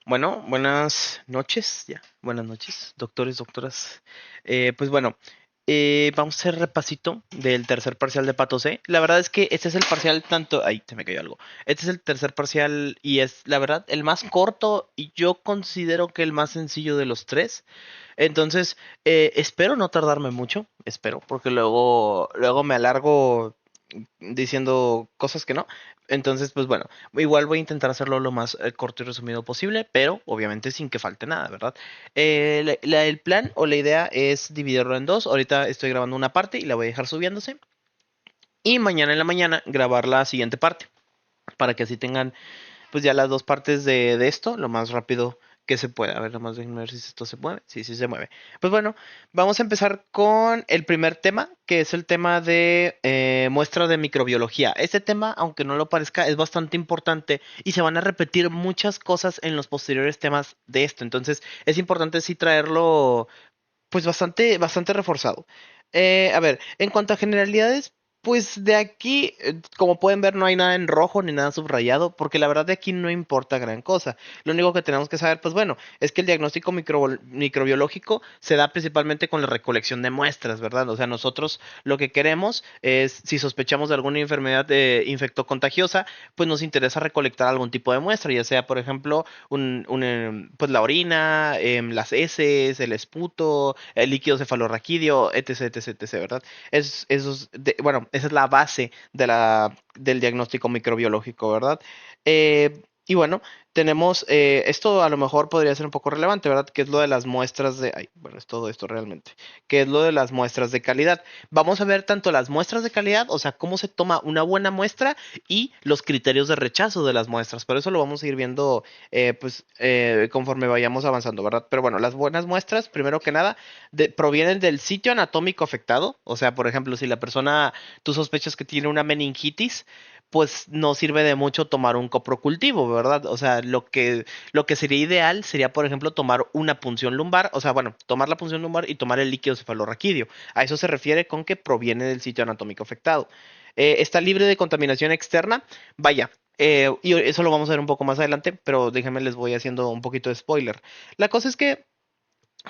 Bueno, buenas noches, ya. Buenas noches, doctores, doctoras. Pues bueno, vamos a hacer repasito del tercer parcial de Pato C. La verdad es que este es el parcial tanto... Ay, se me cayó algo. Este es el tercer parcial y es, la verdad, el más corto y yo considero que el más sencillo de los tres. Entonces, espero no tardarme mucho, espero, porque luego me alargo diciendo cosas que no. Entonces, pues bueno, igual voy a intentar hacerlo lo más corto y resumido posible, pero obviamente sin que falte nada, ¿verdad? El plan o la idea es dividirlo en dos. Ahorita estoy grabando una parte y la voy a dejar subiéndose. Y mañana en la mañana grabar la siguiente parte, para que así tengan pues ya las dos partes de esto lo más rápido que se pueda. A ver, nomás déjenme ver si esto se mueve. Sí, sí se mueve. Pues bueno, vamos a empezar con el primer tema, que es el tema de muestra de microbiología. Este tema, aunque no lo parezca, es bastante importante y se van a repetir muchas cosas en los posteriores temas de esto. Entonces, es importante sí traerlo pues bastante reforzado. A ver, en cuanto a generalidades, pues de aquí, como pueden ver, no hay nada en rojo ni nada subrayado, porque la verdad de aquí no importa gran cosa. Lo único que tenemos que saber, pues bueno, es que el diagnóstico microbiológico se da principalmente con la recolección de muestras, ¿verdad? O sea, nosotros lo que queremos es, si sospechamos de alguna enfermedad infectocontagiosa, pues nos interesa recolectar algún tipo de muestra, ya sea, por ejemplo, pues la orina, las heces, el esputo, el líquido cefalorraquídeo, etc, etc, etc, ¿verdad? Bueno, esa es la base del diagnóstico microbiológico, ¿verdad? Y bueno, tenemos, esto a lo mejor podría ser un poco relevante, ¿verdad? Que es lo de las muestras de, ay, bueno, es todo esto realmente, que es lo de las muestras de calidad. Vamos a ver tanto las muestras de calidad, o sea, cómo se toma una buena muestra y los criterios de rechazo de las muestras. Por eso lo vamos a ir viendo conforme vayamos avanzando, ¿verdad? Pero bueno, las buenas muestras, primero que nada, provienen del sitio anatómico afectado. O sea, por ejemplo, si la persona, tú sospechas que tiene una meningitis, pues no sirve de mucho tomar un coprocultivo, ¿verdad? O sea, lo que sería ideal sería, por ejemplo, tomar una punción lumbar, o sea, bueno, tomar la punción lumbar y tomar el líquido cefalorraquídeo. A eso se refiere con que proviene del sitio anatómico afectado. Está libre de contaminación externa. Vaya, y eso lo vamos a ver un poco más adelante, pero déjenme les voy haciendo un poquito de spoiler. La cosa es que,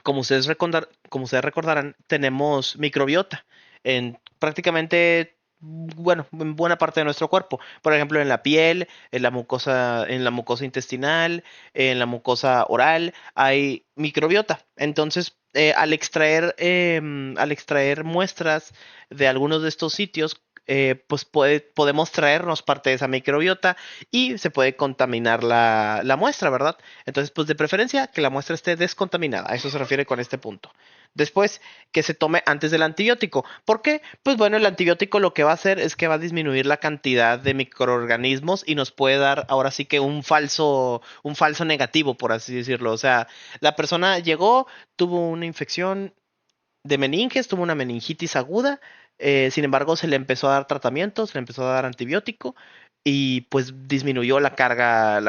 como ustedes recordarán, tenemos microbiota en prácticamente, bueno, en buena parte de nuestro cuerpo. Por ejemplo, en la piel, en la mucosa intestinal, en la mucosa oral, hay microbiota. Entonces, al extraer muestras de algunos de estos sitios, pues podemos traernos parte de esa microbiota y se puede contaminar la muestra, ¿verdad? Entonces, pues de preferencia que la muestra esté descontaminada. A eso se refiere con este punto. Después, que se tome antes del antibiótico. ¿Por qué? Pues bueno, el antibiótico lo que va a hacer es que va a disminuir la cantidad de microorganismos y nos puede dar ahora sí que un falso negativo, por así decirlo. O sea, la persona llegó, tuvo una infección de meninges, tuvo una meningitis aguda, sin embargo se le empezó a dar tratamiento, se le empezó a dar antibiótico y pues disminuyó la carga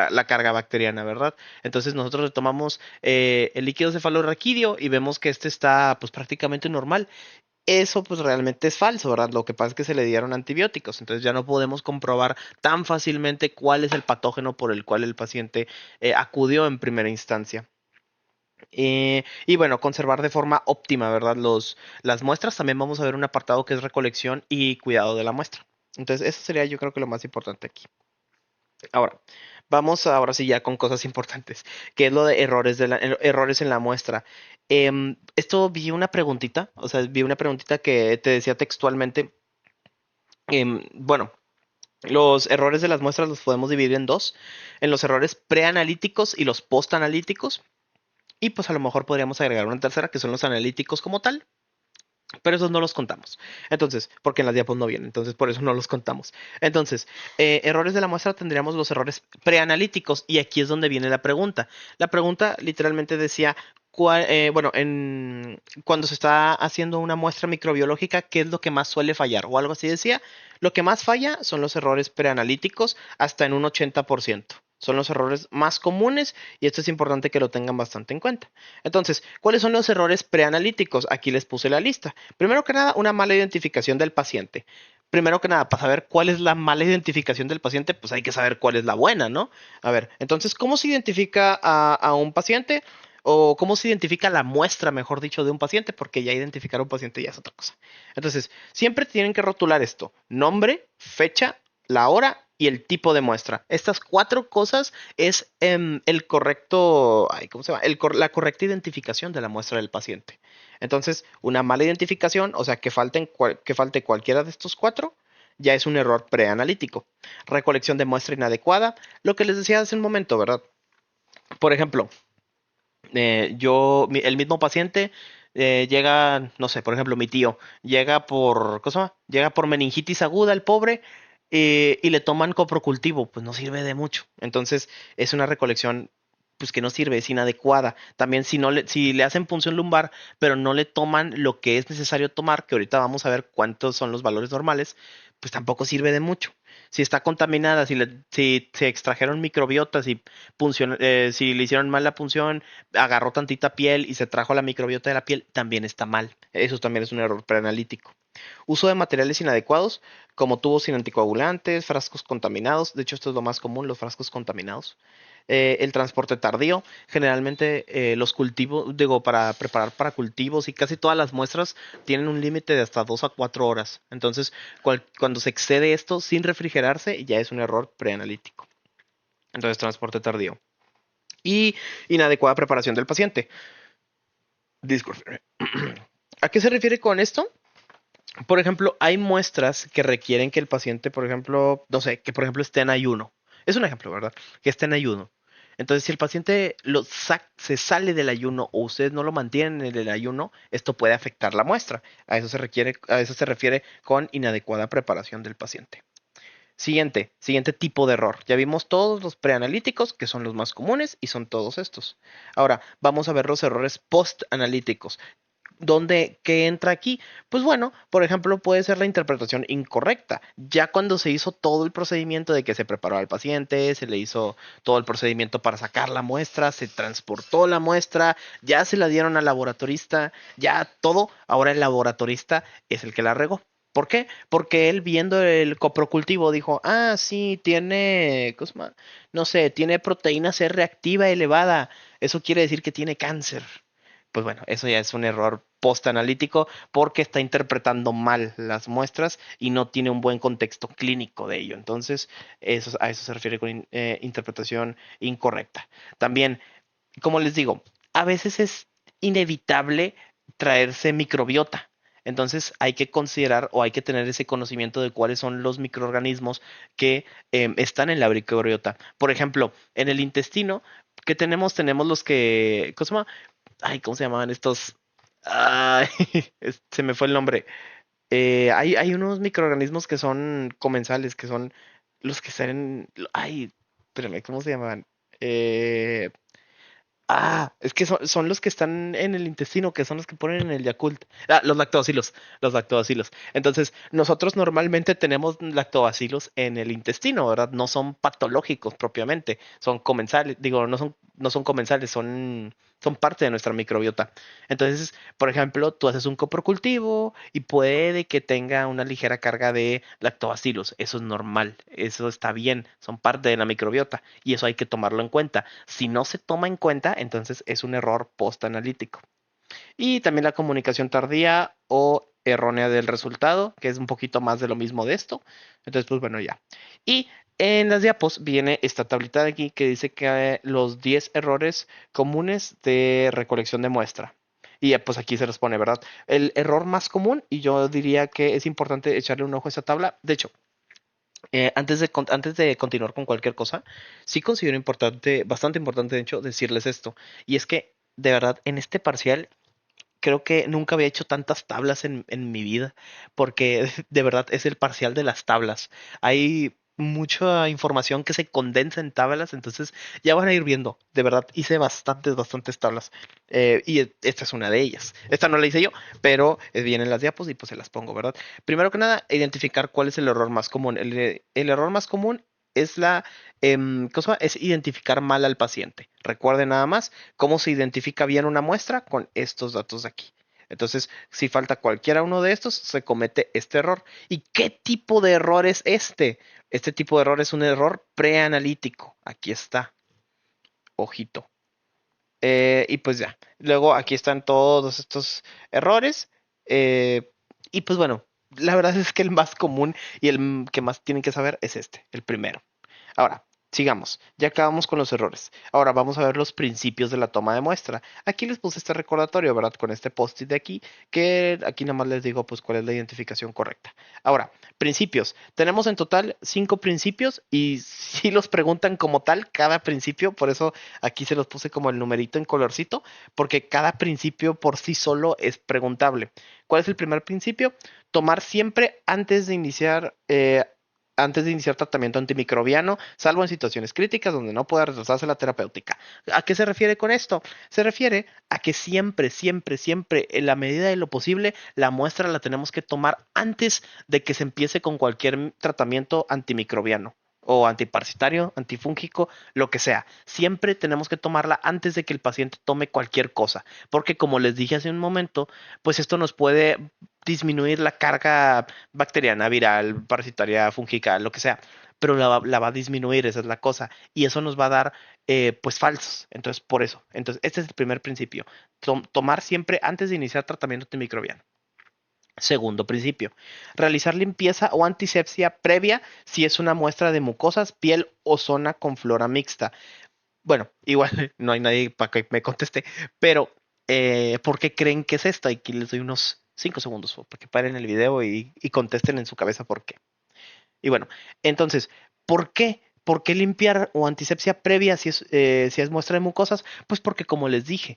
bacteriana, ¿verdad? Entonces nosotros le tomamos el líquido cefalorraquídeo y vemos que este está pues prácticamente normal. Eso pues realmente es falso, ¿verdad? Lo que pasa es que se le dieron antibióticos, entonces ya no podemos comprobar tan fácilmente cuál es el patógeno por el cual el paciente acudió en primera instancia. Y bueno, conservar de forma óptima, ¿verdad? Las muestras. También vamos a ver un apartado que es recolección y cuidado de la muestra. Entonces, eso sería yo creo que lo más importante aquí. Ahora, vamos ahora sí ya con cosas importantes, que es lo de errores en la muestra. Esto vi una preguntita, o sea, vi una preguntita que te decía textualmente, bueno, los errores de las muestras los podemos dividir en dos, en los errores preanalíticos y los postanalíticos. Y pues a lo mejor podríamos agregar una tercera, que son los analíticos como tal, pero esos no los contamos. Entonces, porque en las diapos no vienen, entonces por eso no los contamos. Entonces, errores de la muestra tendríamos los errores preanalíticos y aquí es donde viene la pregunta. La pregunta literalmente decía, bueno, cuando se está haciendo una muestra microbiológica, ¿qué es lo que más suele fallar? O algo así decía. Lo que más falla son los errores preanalíticos hasta en un 80%. Son los errores más comunes y esto es importante que lo tengan bastante en cuenta. Entonces, ¿cuáles son los errores preanalíticos? Aquí les puse la lista. Primero que nada, una mala identificación del paciente. primero que nada, para saber cuál es la mala identificación del paciente, pues hay que saber cuál es la buena, ¿no? A ver, entonces, ¿cómo se identifica a un paciente? O cómo se identifica la muestra, mejor dicho, de un paciente, porque ya identificar a un paciente ya es otra cosa. Entonces, siempre tienen que rotular esto: nombre, fecha, la hora y el tipo de muestra. Estas cuatro cosas es el correcto, ay, ¿cómo se llama? La correcta identificación de la muestra del paciente. Entonces, una mala identificación, o sea, que falte cualquiera de estos cuatro, ya es un error preanalítico. Recolección de muestra inadecuada, lo que les decía hace un momento, ¿verdad? Por ejemplo, el mismo paciente llega, no sé, por ejemplo, mi tío llega por, ¿cómo se llama? Llega por meningitis aguda, el pobre, y le toman coprocultivo, pues no sirve de mucho. Entonces, es una recolección pues que no sirve, es inadecuada. También si le hacen punción lumbar, pero no le toman lo que es necesario tomar, que ahorita vamos a ver cuántos son los valores normales, pues tampoco sirve de mucho. Si está contaminada, si se extrajeron microbiotas y si le hicieron mal la punción, agarró tantita piel y se trajo la microbiota de la piel, también está mal. Eso también es un error preanalítico. Uso de materiales inadecuados, como tubos sin anticoagulantes, frascos contaminados. De hecho, esto es lo más común, los frascos contaminados. El transporte tardío. Generalmente los cultivos, digo, para preparar para cultivos y casi todas las muestras tienen un límite de hasta 2 a 4 horas. Entonces, cuando se excede esto sin refrigerarse, ya es un error preanalítico. Entonces, transporte tardío. Y inadecuada preparación del paciente. Disculpe. ¿A qué se refiere con esto? Por ejemplo, hay muestras que requieren que el paciente, por ejemplo, no sé, que por ejemplo esté en ayuno. Es un ejemplo, ¿verdad? Que esté en ayuno. Entonces, si el paciente se sale del ayuno o ustedes no lo mantienen en el ayuno, esto puede afectar la muestra. A eso se refiere con inadecuada preparación del paciente. Siguiente tipo de error. Ya vimos todos los preanalíticos, que son los más comunes, y son todos estos. Ahora, vamos a ver los errores postanalíticos. ¿Qué entra aquí? Pues bueno, por ejemplo, puede ser la interpretación incorrecta. Ya cuando se hizo todo el procedimiento de que se preparó al paciente, se le hizo todo el procedimiento para sacar la muestra, se transportó la muestra, ya se la dieron al laboratorista, ya todo, ahora el laboratorista es el que la regó. ¿Por qué? Porque él viendo el coprocultivo dijo, ah, sí, tiene, ¿cómo se llama? No sé, tiene proteína C reactiva elevada. Eso quiere decir que tiene cáncer. Pues bueno, eso ya es un error postanalítico porque está interpretando mal las muestras y no tiene un buen contexto clínico de ello. Entonces, a eso se refiere con interpretación incorrecta. También, como les digo, a veces es inevitable traerse microbiota. Entonces hay que considerar o hay que tener ese conocimiento de cuáles son los microorganismos que están en la microbiota. Por ejemplo, en el intestino, ¿qué tenemos? Tenemos los que, ¿cómo se llama? Ay, ¿cómo se llamaban estos? Ay, se me fue el nombre. Hay unos microorganismos que son comensales, que son los que están en... Ay, espérame, ¿cómo se llamaban? Eh, es que son los que están en el intestino, que son los que ponen en el Yakult. Los lactobacilos, los lactobacilos. Entonces, nosotros normalmente tenemos lactobacilos en el intestino, ¿verdad? No son patológicos propiamente, son comensales, digo, no son comensales, son parte de nuestra microbiota. Entonces, por ejemplo, tú haces un coprocultivo y puede que tenga una ligera carga de lactobacilos. Eso es normal, eso está bien, son parte de la microbiota y eso hay que tomarlo en cuenta. Si no se toma en cuenta, entonces es un error postanalítico. Y también la comunicación tardía o errónea del resultado, que es un poquito más de lo mismo de esto. Entonces, pues bueno, ya. Y en las diapos viene esta tablita de aquí que dice que los 10 errores comunes de recolección de muestra. Y pues aquí se los pone, ¿verdad? El error más común, y yo diría que es importante echarle un ojo a esa tabla. De hecho, antes de continuar con cualquier cosa, sí considero importante, bastante importante de hecho, decirles esto. Y es que, de verdad, en este parcial creo que nunca había hecho tantas tablas en mi vida, porque de verdad es el parcial de las tablas. Hay mucha información que se condensa en tablas, entonces ya van a ir viendo. De verdad, hice bastantes tablas. Esta es una de ellas. Esta no la hice yo, pero vienen las diapos y pues se las pongo, ¿verdad? Primero que nada, identificar cuál es el error más común. El error más común es cosa es identificar mal al paciente. Recuerden nada más cómo se identifica bien una muestra con estos datos de aquí. Entonces, si falta cualquiera uno de estos, se comete este error. ¿Y qué tipo de error es este? Este tipo de error es un error preanalítico. Aquí está, ojito. Y pues ya. Luego aquí están todos estos errores. Y pues bueno, la verdad es que el más común y el que más tienen que saber es este, el primero. Ahora, sigamos. Ya acabamos con los errores. Ahora vamos a ver los principios de la toma de muestra. Aquí les puse este recordatorio, ¿verdad? Con este post-it de aquí, que aquí nada más les digo pues cuál es la identificación correcta. Ahora, principios. Tenemos en total 5 principios y si los preguntan como tal, cada principio, por eso aquí se los puse como el numerito en colorcito, porque cada principio por sí solo es preguntable. ¿Cuál es el primer principio? Tomar siempre antes de iniciar tratamiento antimicrobiano, salvo en situaciones críticas donde no pueda retrasarse la terapéutica. ¿A qué se refiere con esto? Se refiere a que siempre, siempre, siempre, en la medida de lo posible, la muestra la tenemos que tomar antes de que se empiece con cualquier tratamiento antimicrobiano o antiparasitario, antifúngico, lo que sea. Siempre tenemos que tomarla antes de que el paciente tome cualquier cosa, porque como les dije hace un momento, pues esto nos puede disminuir la carga bacteriana, viral, parasitaria, fúngica, lo que sea, pero la va a disminuir, esa es la cosa, y eso nos va a dar pues falsos. Entonces, por eso. Entonces, este es el primer principio. Tomar siempre antes de iniciar tratamiento antimicrobiano. Segundo principio, realizar limpieza o antisepsia previa si es una muestra de mucosas, piel o zona con flora mixta. Bueno, igual no hay nadie para que me conteste, pero ¿por qué creen que es esto? Aquí les doy unos 5 segundos para que paren el video y contesten en su cabeza por qué. Y bueno, entonces, ¿por qué? ¿Por qué limpiar o antisepsia previa si es muestra de mucosas? Pues porque como les dije,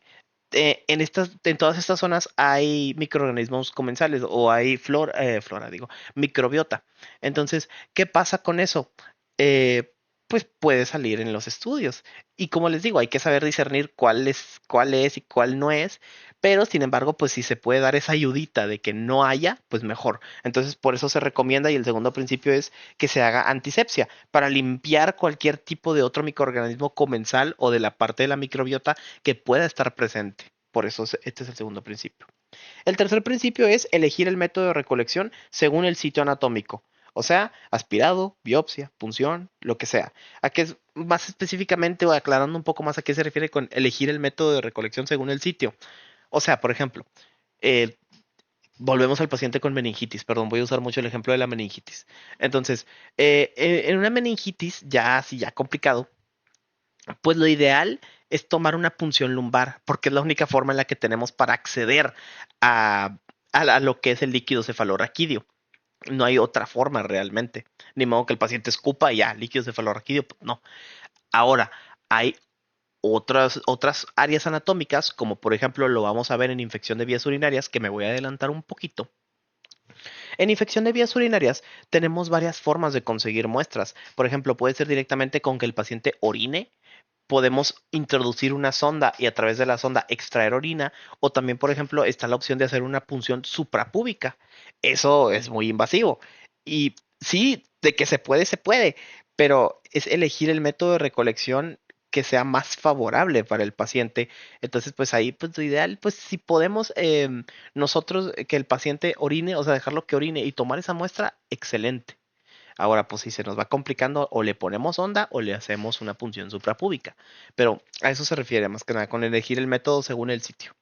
en todas estas zonas hay microorganismos comensales o hay flora, digo, microbiota. Entonces, ¿qué pasa con eso? Pues puede salir en los estudios. Y como les digo, hay que saber discernir cuál es y cuál no es. Pero sin embargo, pues si se puede dar esa ayudita de que no haya, pues mejor. Entonces, por eso se recomienda y el segundo principio es que se haga antisepsia para limpiar cualquier tipo de otro microorganismo comensal o de la parte de la microbiota que pueda estar presente. Por eso este es el segundo principio. El tercer principio es elegir el método de recolección según el sitio anatómico. O sea, aspirado, biopsia, punción, lo que sea. A qué es más específicamente o aclarando un poco más a qué se refiere con elegir el método de recolección según el sitio. O sea, por ejemplo, eh, volvemos al paciente con meningitis. Perdón, voy a usar mucho el ejemplo de la meningitis. Entonces, en una meningitis ya así, ya complicado, pues lo ideal es tomar una punción lumbar, porque es la única forma en la que tenemos para acceder a, a lo que es el líquido cefalorraquídeo. No hay otra forma realmente. Ni modo que el paciente escupa y ya, líquido cefalorraquídeo, pues no. Ahora, hay otras áreas anatómicas, como por ejemplo lo vamos a ver en infección de vías urinarias, que me voy a adelantar un poquito. En infección de vías urinarias tenemos varias formas de conseguir muestras. Por ejemplo, puede ser directamente con que el paciente orine, podemos introducir una sonda y a través de la sonda extraer orina, o también, por ejemplo, está la opción de hacer una punción suprapúbica. Eso es muy invasivo. Y sí, de que se puede, pero es elegir el método de recolección que sea más favorable para el paciente. Entonces, pues ahí, pues lo ideal, pues si podemos nosotros que el paciente orine, o sea, dejarlo que orine y tomar esa muestra, excelente. Ahora, pues si se nos va complicando, o le ponemos onda o le hacemos una punción suprapúbica. Pero a eso se refiere más que nada, con elegir el método según el sitio.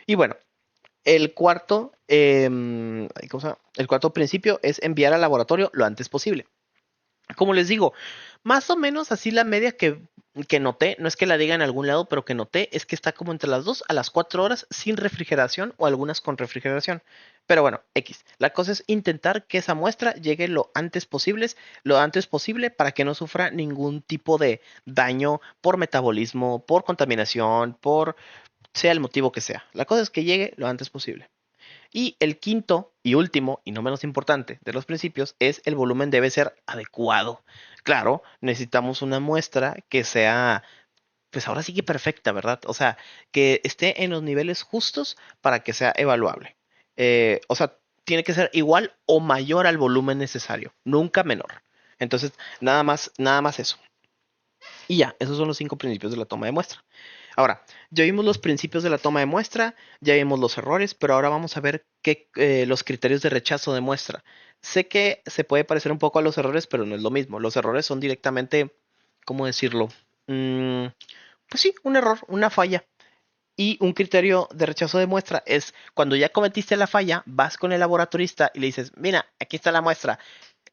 Y bueno, el cuarto, ¿cómo se llama? El cuarto principio es enviar al laboratorio lo antes posible. Como les digo, más o menos así la media que noté, no es que la diga en algún lado, pero que noté es que está como entre las 2 a las 4 horas sin refrigeración o algunas con refrigeración. Pero bueno, X. La cosa es intentar que esa muestra llegue lo antes posible para que no sufra ningún tipo de daño por metabolismo, por contaminación, por sea el motivo que sea. La cosa es que llegue lo antes posible. Y el quinto y último, y no menos importante, de los principios es el volumen debe ser adecuado. Claro, necesitamos una muestra que sea, pues ahora sí que perfecta, ¿verdad? O sea, que esté en los niveles justos para que sea evaluable. O sea, tiene que ser igual o mayor al volumen necesario, nunca menor. Entonces, nada más eso. Y ya, esos son los 5 principios de la toma de muestra. Ahora, ya vimos los principios de la toma de muestra, ya vimos los errores, pero ahora vamos a ver los criterios de rechazo de muestra. Sé que se puede parecer un poco a los errores, pero no es lo mismo. Los errores son directamente, ¿cómo decirlo? Mm, pues sí, un error, una falla. Y un criterio de rechazo de muestra es cuando ya cometiste la falla, vas con el laboratorista y le dices, mira, aquí está la muestra.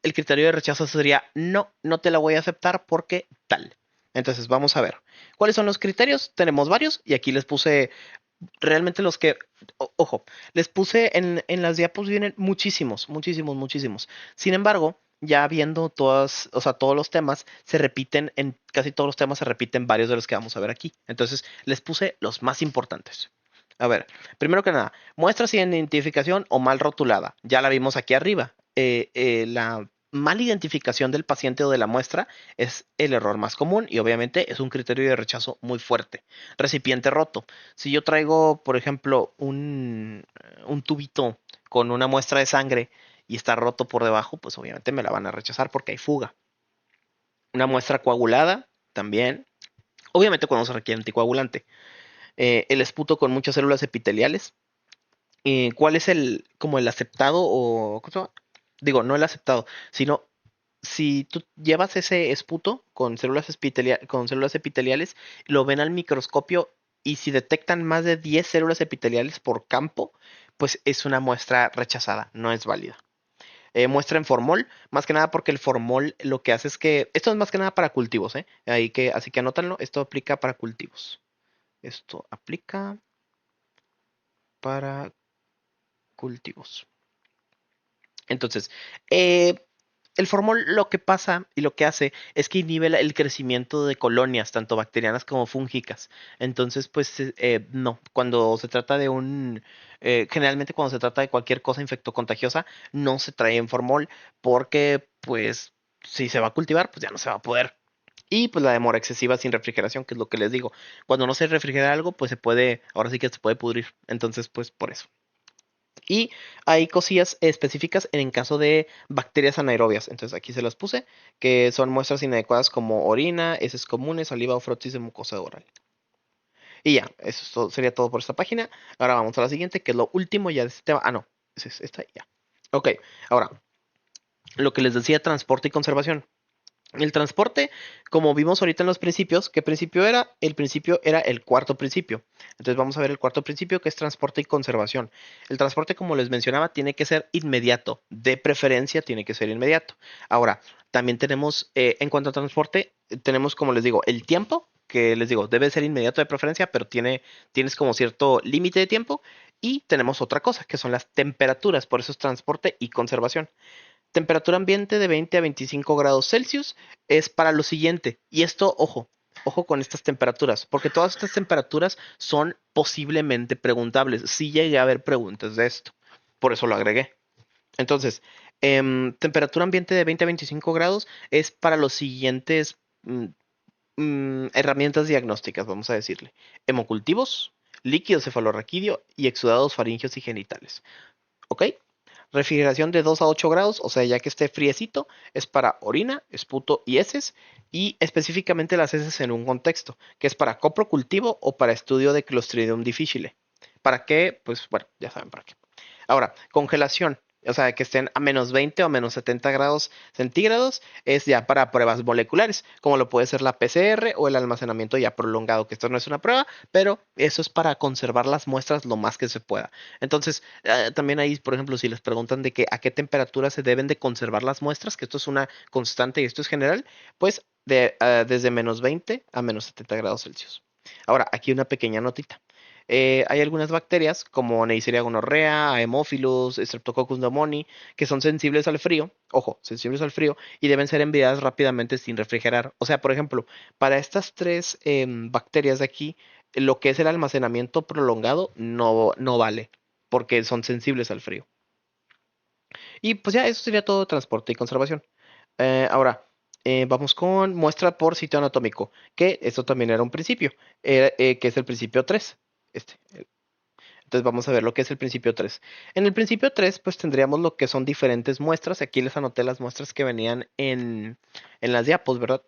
El criterio de rechazo sería, no, no te la voy a aceptar porque tal. Entonces vamos a ver. ¿Cuáles son los criterios? Tenemos varios y aquí les puse realmente los que, ojo, les puse en las diapos vienen muchísimos, muchísimos, muchísimos. Sin embargo, ya viendo todas, o sea, todos los temas, se repiten, en casi todos los temas se repiten varios de los que vamos a ver aquí. Entonces, les puse los más importantes. A ver, primero que nada, muestra sin identificación o mal rotulada. Ya la vimos aquí arriba. La mala identificación del paciente o de la muestra es el error más común y obviamente es un criterio de rechazo muy fuerte. Recipiente roto. Si yo traigo, por ejemplo, un tubito con una muestra de sangre y está roto por debajo, pues obviamente me la van a rechazar porque hay fuga. Una muestra coagulada, también. Obviamente cuando se requiere anticoagulante. El esputo con muchas células epiteliales. ¿Cuál es como el aceptado o, ¿cómo se llama? Digo, no el aceptado, sino si tú llevas ese esputo con células epiteliales, lo ven al microscopio y si detectan más de 10 células epiteliales por campo, pues es una muestra rechazada, no es válida. Muestra en formol, más que nada porque el formol lo que hace es que, esto es más que nada para cultivos, ¿eh? Así que anótanlo, esto aplica para cultivos. Esto aplica para cultivos. Entonces, el formol lo que pasa y lo que hace es que inhibe el crecimiento de colonias, tanto bacterianas como fúngicas. Entonces, pues no, cuando se trata de generalmente cuando se trata de cualquier cosa infectocontagiosa, no se trae en formol porque, pues, si se va a cultivar, pues ya no se va a poder. Y pues la demora excesiva sin refrigeración, que es lo que les digo. Cuando no se refrigera algo, pues se puede, ahora sí que se puede pudrir. Entonces, pues por eso. Y hay cosillas específicas en caso de bacterias anaerobias. Entonces aquí se las puse, que son muestras inadecuadas como orina, heces comunes, saliva o frotis de mucosa oral. Y ya, sería todo por esta página. Ahora vamos a la siguiente, que es lo último ya de este tema. Ah, no, es esta ya. Ok, ahora, lo que les decía, transporte y conservación. El transporte, como vimos ahorita en los principios, ¿qué principio era? El principio era el cuarto principio. Entonces vamos a ver el cuarto principio que es transporte y conservación. El transporte, como les mencionaba, tiene que ser inmediato. De preferencia tiene que ser inmediato. Ahora, también tenemos, en cuanto a transporte, tenemos, como les digo, el tiempo, que les digo, debe ser inmediato de preferencia, pero tienes como cierto límite de tiempo. Y tenemos otra cosa, que son las temperaturas, por eso es transporte y conservación. Temperatura ambiente de 20 a 25 grados Celsius es para lo siguiente. Y esto, ojo, ojo con estas temperaturas, porque todas estas temperaturas son posiblemente preguntables. Sí llegué a ver preguntas de esto, por eso lo agregué. Entonces, temperatura ambiente de 20 a 25 grados es para los siguientes herramientas diagnósticas, vamos a decirle. Hemocultivos, líquido cefalorraquídeo y exudados faringios y genitales. ¿Ok? Refrigeración de 2 a 8 grados, o sea, ya que esté friecito, es para orina, esputo y heces, y específicamente las heces en un contexto, que es para coprocultivo o para estudio de Clostridium difficile. ¿Para qué? Pues bueno, ya saben para qué. Ahora, congelación. O sea, que estén a menos 20 o menos 70 grados centígrados es ya para pruebas moleculares, como lo puede ser la PCR o el almacenamiento ya prolongado, que esto no es una prueba, pero eso es para conservar las muestras lo más que se pueda. Entonces, también ahí, por ejemplo, si les preguntan de que a qué temperatura se deben de conservar las muestras, que esto es una constante y esto es general, pues desde menos 20 a menos 70 grados Celsius. Ahora, aquí una pequeña notita. Hay algunas bacterias como Neisseria gonorrea, Haemophilus, Streptococcus pneumoniae, que son sensibles al frío, ojo, sensibles al frío, y deben ser enviadas rápidamente sin refrigerar. O sea, por ejemplo, para estas tres bacterias de aquí, lo que es el almacenamiento prolongado no vale, porque son sensibles al frío. Y pues ya, eso sería todo transporte y conservación. Ahora, vamos con muestra por sitio anatómico, que esto también era un principio, que es el principio 3. Este. Entonces vamos a ver lo que es el principio 3. En el principio 3, pues tendríamos lo que son diferentes muestras. Aquí les anoté las muestras que venían en las diapos, ¿verdad?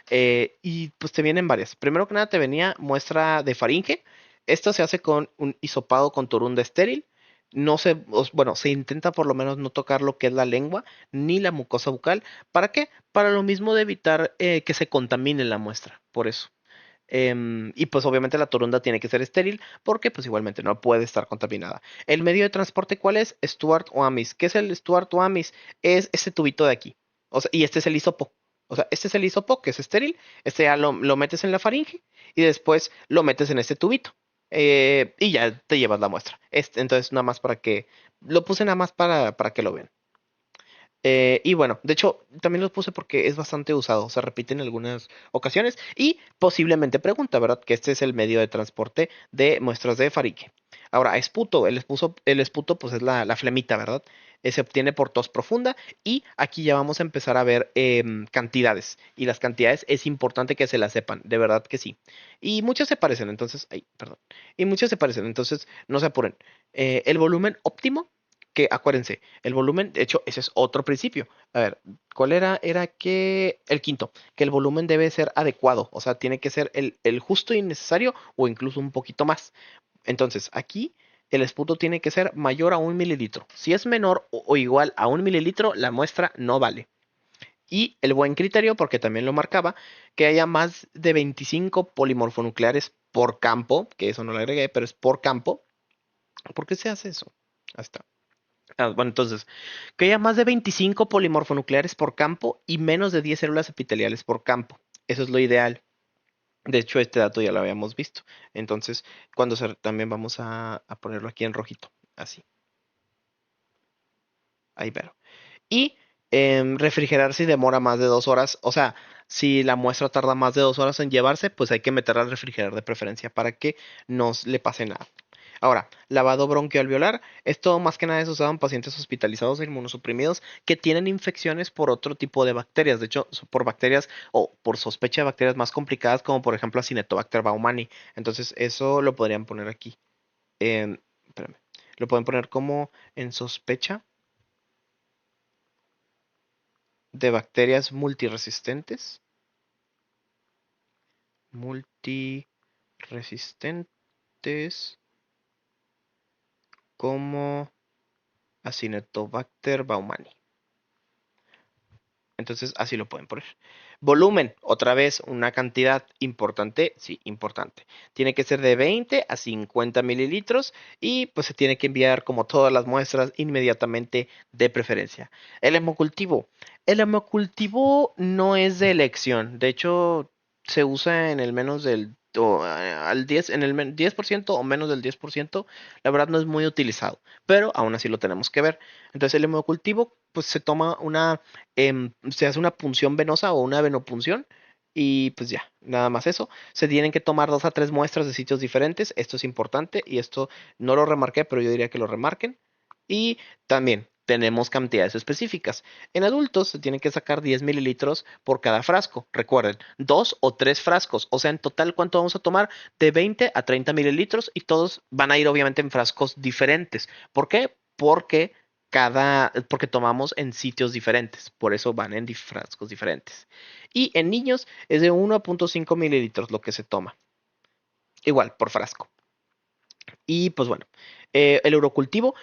Y pues te vienen varias. Primero que nada te venía muestra de faringe. Esto se hace con un hisopado con torunda estéril. No se, bueno, se intenta por lo menos no tocar lo que es la lengua ni la mucosa bucal. ¿Para qué? Para lo mismo de evitar que se contamine la muestra. Por eso. Y pues obviamente la torunda tiene que ser estéril porque pues igualmente no puede estar contaminada. ¿El medio de transporte cuál es? Stuart o Amis. ¿Qué es el Stuart o Amis? Es este tubito de aquí. O sea, y este es el hisopo. O sea, este es el hisopo que es estéril. Este ya lo metes en la faringe y después lo metes en este tubito. Y ya te llevas la muestra. Entonces, nada más para que... Lo puse nada más para que lo vean. Y bueno, de hecho, también lo puse porque es bastante usado, se repite en algunas ocasiones y posiblemente pregunta, ¿verdad? Que este es el medio de transporte de muestras de faringe. Ahora, esputo, el esputo pues es la flemita, ¿verdad? Se obtiene por tos profunda y aquí ya vamos a empezar a ver cantidades. Y las cantidades es importante que se las sepan, de verdad que sí. Y muchas se parecen, entonces, ay, perdón. Y muchas se parecen, entonces no se apuren. El volumen óptimo, que acuérdense, el volumen, de hecho, ese es otro principio. A ver, ¿cuál era? Era que el quinto, que el volumen debe ser adecuado, o sea, tiene que ser el justo y necesario o incluso un poquito más. Entonces, aquí el esputo tiene que ser mayor a 1 mililitro. Si es menor o igual a 1 mililitro, la muestra no vale. Y el buen criterio, porque también lo marcaba, que haya más de 25 polimorfonucleares por campo, que eso no lo agregué, pero es por campo. ¿Por qué se hace eso? Ahí está. Bueno, entonces, que haya más de 25 polimorfonucleares por campo y menos de 10 células epiteliales por campo. Eso es lo ideal. De hecho, este dato ya lo habíamos visto. Entonces, también vamos a ponerlo aquí en rojito. Así. Ahí pero. Y refrigerar si demora más de 2 horas. O sea, si la muestra tarda más de 2 horas en llevarse, pues hay que meterla al refrigerador de preferencia para que no le pase nada. Ahora, lavado bronquialveolar. Esto más que nada es usado en pacientes hospitalizados e inmunosuprimidos que tienen infecciones por otro tipo de bacterias. De hecho, por bacterias o por sospecha de bacterias más complicadas, como por ejemplo Acinetobacter baumannii. Entonces, eso lo podrían poner aquí. Espérame. Lo pueden poner como en sospecha de bacterias multiresistentes. Multiresistentes como Acinetobacter baumannii. Entonces así lo pueden poner. Volumen, otra vez una cantidad importante, sí, importante. Tiene que ser de 20 a 50 mililitros y pues se tiene que enviar como todas las muestras inmediatamente de preferencia. El hemocultivo. El hemocultivo no es de elección. De hecho, se usa en el menos del al 10, en el 10% o menos del 10%. La verdad no es muy utilizado, pero aún así lo tenemos que ver. Entonces el hemocultivo pues se toma se hace una punción venosa o una venopunción y pues ya, nada más eso. Se tienen que tomar 2 a 3 muestras de sitios diferentes. Esto es importante y esto no lo remarqué, pero yo diría que lo remarquen. Y también tenemos cantidades específicas. En adultos se tienen que sacar 10 mililitros por cada frasco. Recuerden, 2 o 3 frascos. O sea, en total, ¿cuánto vamos a tomar? De 20 a 30 mililitros y todos van a ir obviamente en frascos diferentes. ¿Por qué? Porque tomamos en sitios diferentes, por eso van en frascos diferentes. Y en niños es de 1,5 mililitros lo que se toma, igual por frasco. Y pues bueno, el urocultivo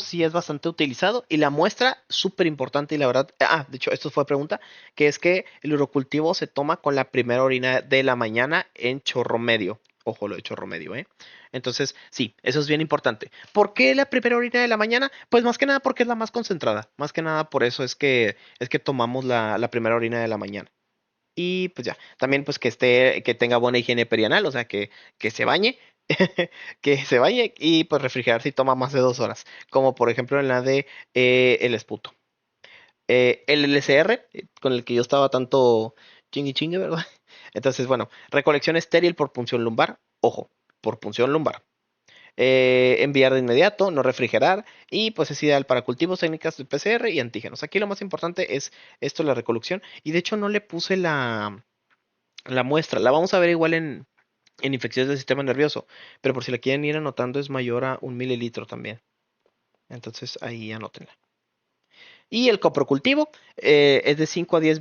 sí es bastante utilizado y la muestra súper importante y la verdad, de hecho esto fue pregunta, que es que el urocultivo se toma con la primera orina de la mañana en chorro medio. Ojo, lo de chorro medio, ¿eh? Entonces, sí, eso es bien importante. ¿Por qué la primera orina de la mañana? Pues más que nada porque es la más concentrada. Más que nada por eso es que tomamos la primera orina de la mañana. Y pues ya, también pues que tenga buena higiene perianal, o sea, que se bañe, que se bañe y pues refrigerar si toma más de 2 horas, como por ejemplo en la de el esputo. El LCR, con el que yo estaba tanto chingue chingue, ¿verdad? Entonces, bueno, recolección estéril por punción lumbar, ojo, por punción lumbar. Enviar de inmediato, no refrigerar y pues es ideal para cultivos, técnicas de PCR y antígenos. Aquí lo más importante es esto, la recolección. Y de hecho no le puse la muestra. La vamos a ver igual en infecciones del sistema nervioso, pero por si la quieren ir anotando es mayor a 1 mililitro también. Entonces ahí anótenla. Y el coprocultivo es de 5 a 10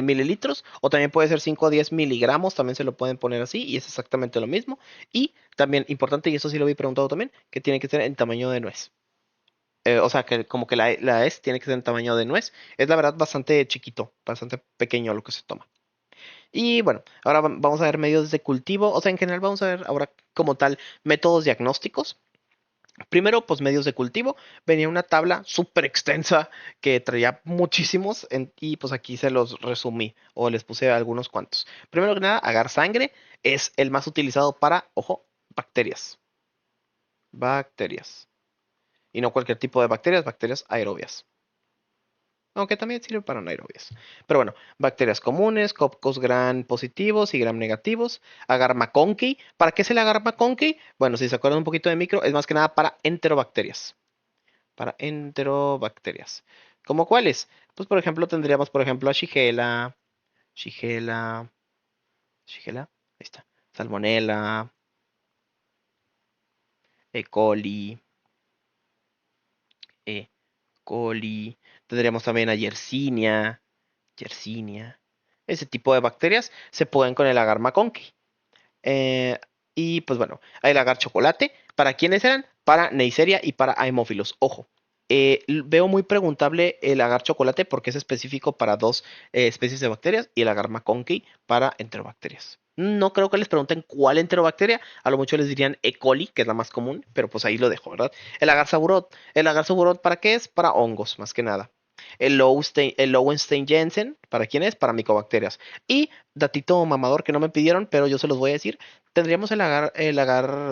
mililitros, o también puede ser 5 a 10 miligramos, también se lo pueden poner así, y es exactamente lo mismo. Y también importante, y eso sí lo había preguntado también, que tiene que ser en tamaño de nuez. O sea, que como que la S tiene que ser en tamaño de nuez. Es la verdad bastante chiquito, bastante pequeño lo que se toma. Y bueno, ahora vamos a ver medios de cultivo. O sea, en general vamos a ver ahora como tal métodos diagnósticos. Primero, pues medios de cultivo. Venía una tabla súper extensa que traía muchísimos y pues aquí se los resumí o les puse algunos cuantos. Primero que nada, agar sangre es el más utilizado para, ojo, bacterias. Bacterias. Y no cualquier tipo de bacterias, bacterias aerobias. Aunque también sirve para anaerobias. Pero bueno, bacterias comunes, cocos gram positivos y gram negativos. Agar MacConkey. ¿Para qué es el agar MacConkey? Bueno, si se acuerdan un poquito de micro, es más que nada para enterobacterias. Para enterobacterias. ¿Cómo cuáles? Pues por ejemplo tendríamos por ejemplo a Shigella, Shigella, ahí está, Salmonella, E. coli, E. coli. Tendríamos también a Yersinia. Ese tipo de bacterias se pueden con el agar MacConkey. Eh, y pues bueno, hay el agar chocolate. ¿Para quiénes eran? Para Neisseria y para Haemophilus. Ojo, veo muy preguntable el agar chocolate porque es específico para dos especies de bacterias y el agar MacConkey para enterobacterias. No creo que les pregunten cuál enterobacteria, a lo mucho les dirían E. coli, que es la más común, pero pues ahí lo dejo, ¿verdad? El agar saburot, ¿para qué es? Para hongos, más que nada. El Lowenstein-Jensen, ¿para quién es? Para micobacterias. Y datito mamador que no me pidieron, pero yo se los voy a decir. Tendríamos el agar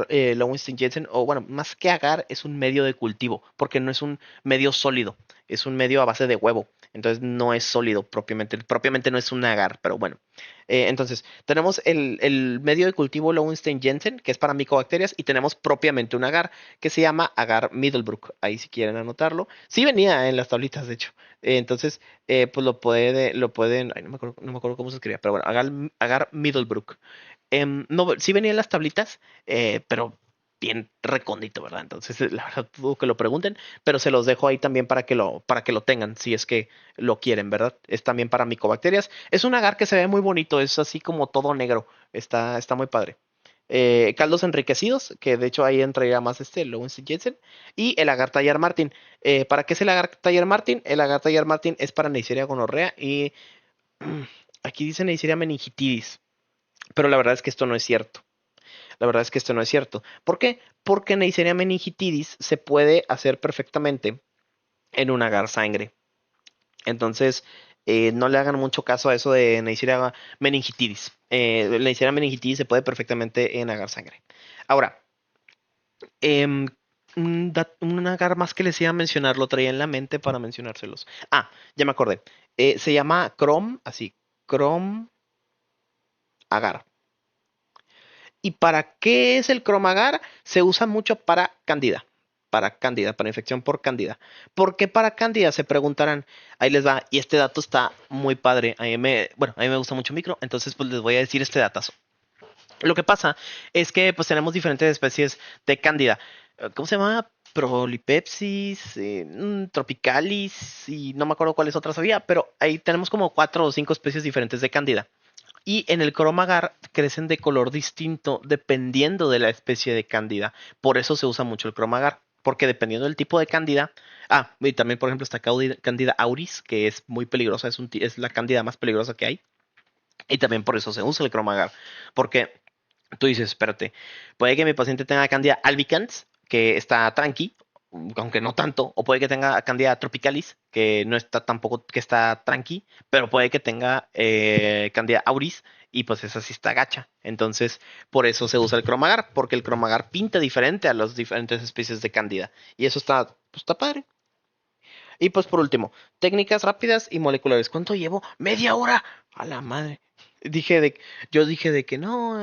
Lowenstein-Jensen, o bueno, más que agar, es un medio de cultivo, porque no es un medio sólido, es un medio a base de huevo. Entonces no es sólido propiamente, propiamente no es un agar, pero bueno. Entonces, tenemos el medio de cultivo Lowenstein-Jensen, que es para micobacterias, y tenemos propiamente un agar, que se llama agar Middlebrook. Ahí si quieren anotarlo. Sí venía en las tablitas, de hecho. Entonces, pues lo pueden, ay, no me acuerdo cómo se escribía, pero bueno, agar Middlebrook. No, sí venía en las tablitas, pero bien recóndito, ¿verdad? Entonces, la verdad, dudo que lo pregunten, pero se los dejo ahí también para que lo tengan, si es que lo quieren, ¿verdad? Es también para micobacterias. Es un agar que se ve muy bonito, es así como todo negro. Está muy padre. Caldos enriquecidos, que de hecho ahí entraría más Lowenstein Jensen, y el agar Tallar Martin. ¿Para qué es el agar Tallar Martin? El agar Tallar Martin es para Neisseria gonorrea y aquí dice Neisseria meningitidis, pero la verdad es que esto no es cierto. La verdad es que esto no es cierto. ¿Por qué? Porque Neisseria meningitidis se puede hacer perfectamente en un agar sangre. Entonces, no le hagan mucho caso a eso de Neisseria meningitidis. Neisseria meningitidis se puede perfectamente en agar sangre. Ahora, em, un agar más que les iba a mencionar, lo traía en la mente para mencionárselos. Ah, ya me acordé. Se llama Chrome, así, Chrome agar. ¿Y para qué es el cromagar? Se usa mucho para cándida, para infección por cándida. ¿Por qué para cándida? Se preguntarán. Ahí les va. Y este dato está muy padre. A mí me gusta mucho micro, entonces pues les voy a decir este datazo. Lo que pasa es que pues tenemos diferentes especies de cándida. ¿Cómo se llama? Prolipepsis, tropicalis y no me acuerdo cuáles otras había, pero ahí tenemos como 4 o 5 especies diferentes de cándida. Y en el cromagar crecen de color distinto dependiendo de la especie de cándida. Por eso se usa mucho el cromagar. Porque dependiendo del tipo de cándida. Ah, y también, por ejemplo, está cándida auris, que es muy peligrosa, es la cándida más peligrosa que hay. Y también por eso se usa el cromagar. Porque tú dices, espérate, puede que mi paciente tenga cándida albicans, que está tranqui, aunque no tanto, o puede que tenga cándida tropicalis, que no está tampoco, que está tranqui, pero puede que tenga cándida auris, y pues esa sí está gacha. Entonces, por eso se usa el cromagar, porque el cromagar pinta diferente a las diferentes especies de cándida. Y eso está padre. Y pues por último, técnicas rápidas y moleculares. ¿Cuánto llevo? ¡Media hora! A la madre. Dije de, yo dije de que no,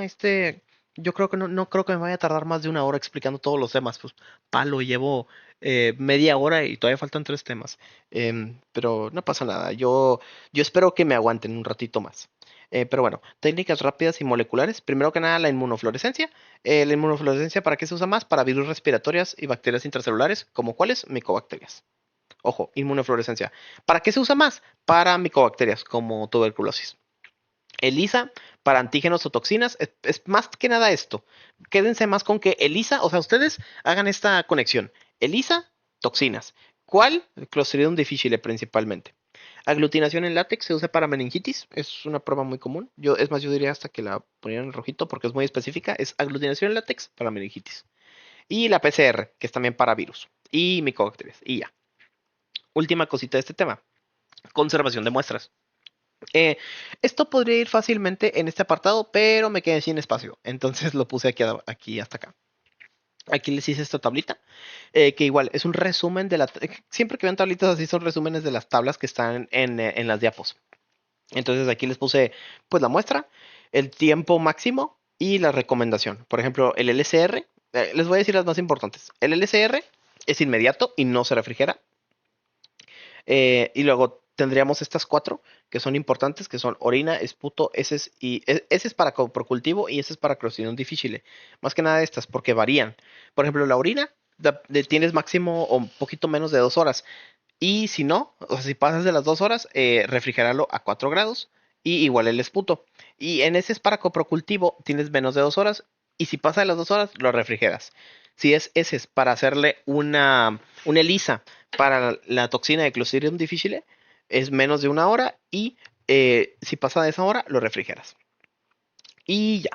yo creo que no creo que me vaya a tardar más de una hora explicando todos los temas. Pues palo, llevo media hora y todavía faltan 3 temas. Pero no pasa nada. Yo espero que me aguanten un ratito más. Pero bueno, técnicas rápidas y moleculares. Primero que nada, la inmunofluorescencia. La inmunofluorescencia, ¿para qué se usa más? Para virus respiratorias y bacterias intracelulares, como cuáles, micobacterias. Ojo, inmunofluorescencia. ¿Para qué se usa más? Para micobacterias como tuberculosis. ELISA para antígenos o toxinas, es más que nada esto. Quédense más con que ELISA, o sea, ustedes hagan esta conexión. ELISA, toxinas. ¿Cuál? Clostridium difficile principalmente. Aglutinación en látex se usa para meningitis, es una prueba muy común. Es más, yo diría hasta que la ponieran en rojito porque es muy específica. Es aglutinación en látex para meningitis. Y la PCR, que es también para virus. Y micobacterias. Y ya. Última cosita de este tema. Conservación de muestras. Eh, Esto podría ir fácilmente en este apartado, pero me quedé sin espacio. Entonces lo puse aquí hasta acá. Aquí les hice esta tablita, que igual es un resumen de Siempre que vean tablitas así son resúmenes de las tablas que están en las diapos. Entonces aquí les puse pues la muestra, el tiempo máximo y la recomendación. Por ejemplo, el LCR, les voy a decir las más importantes. El LCR es inmediato y no se refrigera. Y luego tendríamos estas cuatro que son importantes, que son orina, esputo, heces y heces para coprocultivo y heces para Clostridium difficile. Más que nada estas, porque varían. Por ejemplo, la orina tienes máximo o un poquito menos de 2 horas. Y si no, o sea, si pasas de las 2 horas, refrigerarlo a 4 grados. Y igual el esputo. Y en heces para coprocultivo tienes menos de 2 horas. Y si pasa de las 2 horas, lo refrigeras. Si es heces para hacerle una ELISA para la toxina de Clostridium difficile, es menos de 1 hora. Y si pasa de esa hora, lo refrigeras. Y ya.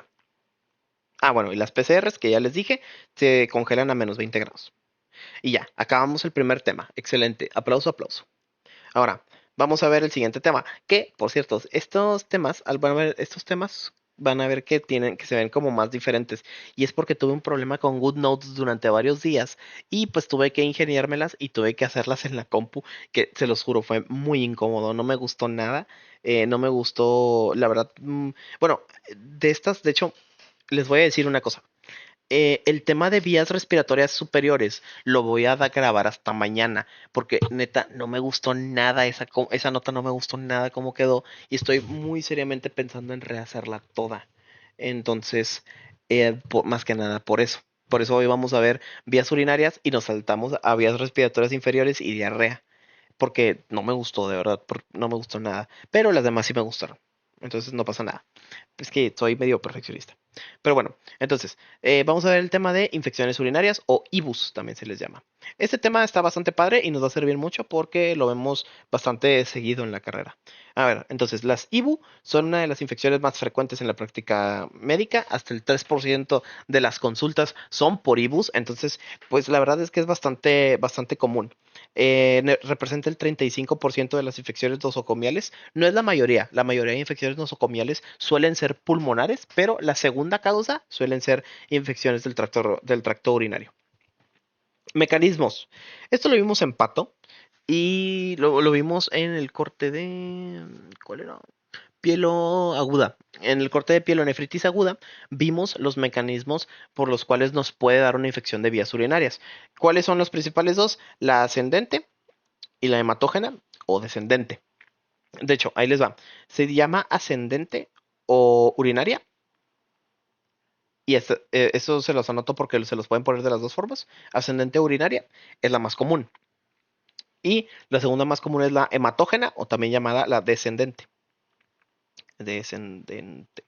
Ah, bueno, y las PCRs que ya les dije, se congelan a menos 20 grados. Y ya, acabamos el primer tema. Excelente. Aplauso, aplauso. Ahora, vamos a ver el siguiente tema. Que, por cierto, estos temas van a ver que se ven como más diferentes. Y es porque tuve un problema con GoodNotes durante varios días. Y pues tuve que ingeniármelas y tuve que hacerlas en la compu. Que se los juro, fue muy incómodo. No me gustó nada. No me gustó, la verdad. Bueno, de estas, de hecho, les voy a decir una cosa. El tema de vías respiratorias superiores lo voy a grabar hasta mañana, porque neta no me gustó nada esa nota, no me gustó nada cómo quedó y estoy muy seriamente pensando en rehacerla toda. Entonces, más que nada por eso. Por eso hoy vamos a ver vías urinarias y nos saltamos a vías respiratorias inferiores y diarrea, porque no me gustó, de verdad, no me gustó nada, pero las demás sí me gustaron. Entonces no pasa nada. Es que soy medio perfeccionista. Pero bueno, entonces, vamos a ver el tema de infecciones urinarias o IBUS, también se les llama. Este tema está bastante padre y nos va a servir mucho porque lo vemos bastante seguido en la carrera. A ver, entonces, las IBU son una de las infecciones más frecuentes en la práctica médica. Hasta el 3% de las consultas son por IBUS. Entonces, pues la verdad es que es bastante, bastante común. Representa el 35% de las infecciones nosocomiales. No es la mayoría de infecciones nosocomiales suelen ser pulmonares, pero la segunda causa suelen ser infecciones del tracto urinario. Mecanismos. Esto lo vimos en pato y lo vimos en el corte de... ¿Cuál era? Pielo aguda. En el corte de pielonefritis aguda vimos los mecanismos por los cuales nos puede dar una infección de vías urinarias. ¿Cuáles son los principales dos? La ascendente y la hematógena o descendente. De hecho, ahí les va. Se llama ascendente o urinaria. Y eso se los anoto porque se los pueden poner de las dos formas. Ascendente o urinaria es la más común. Y la segunda más común es la hematógena o también llamada la descendente. Descendente.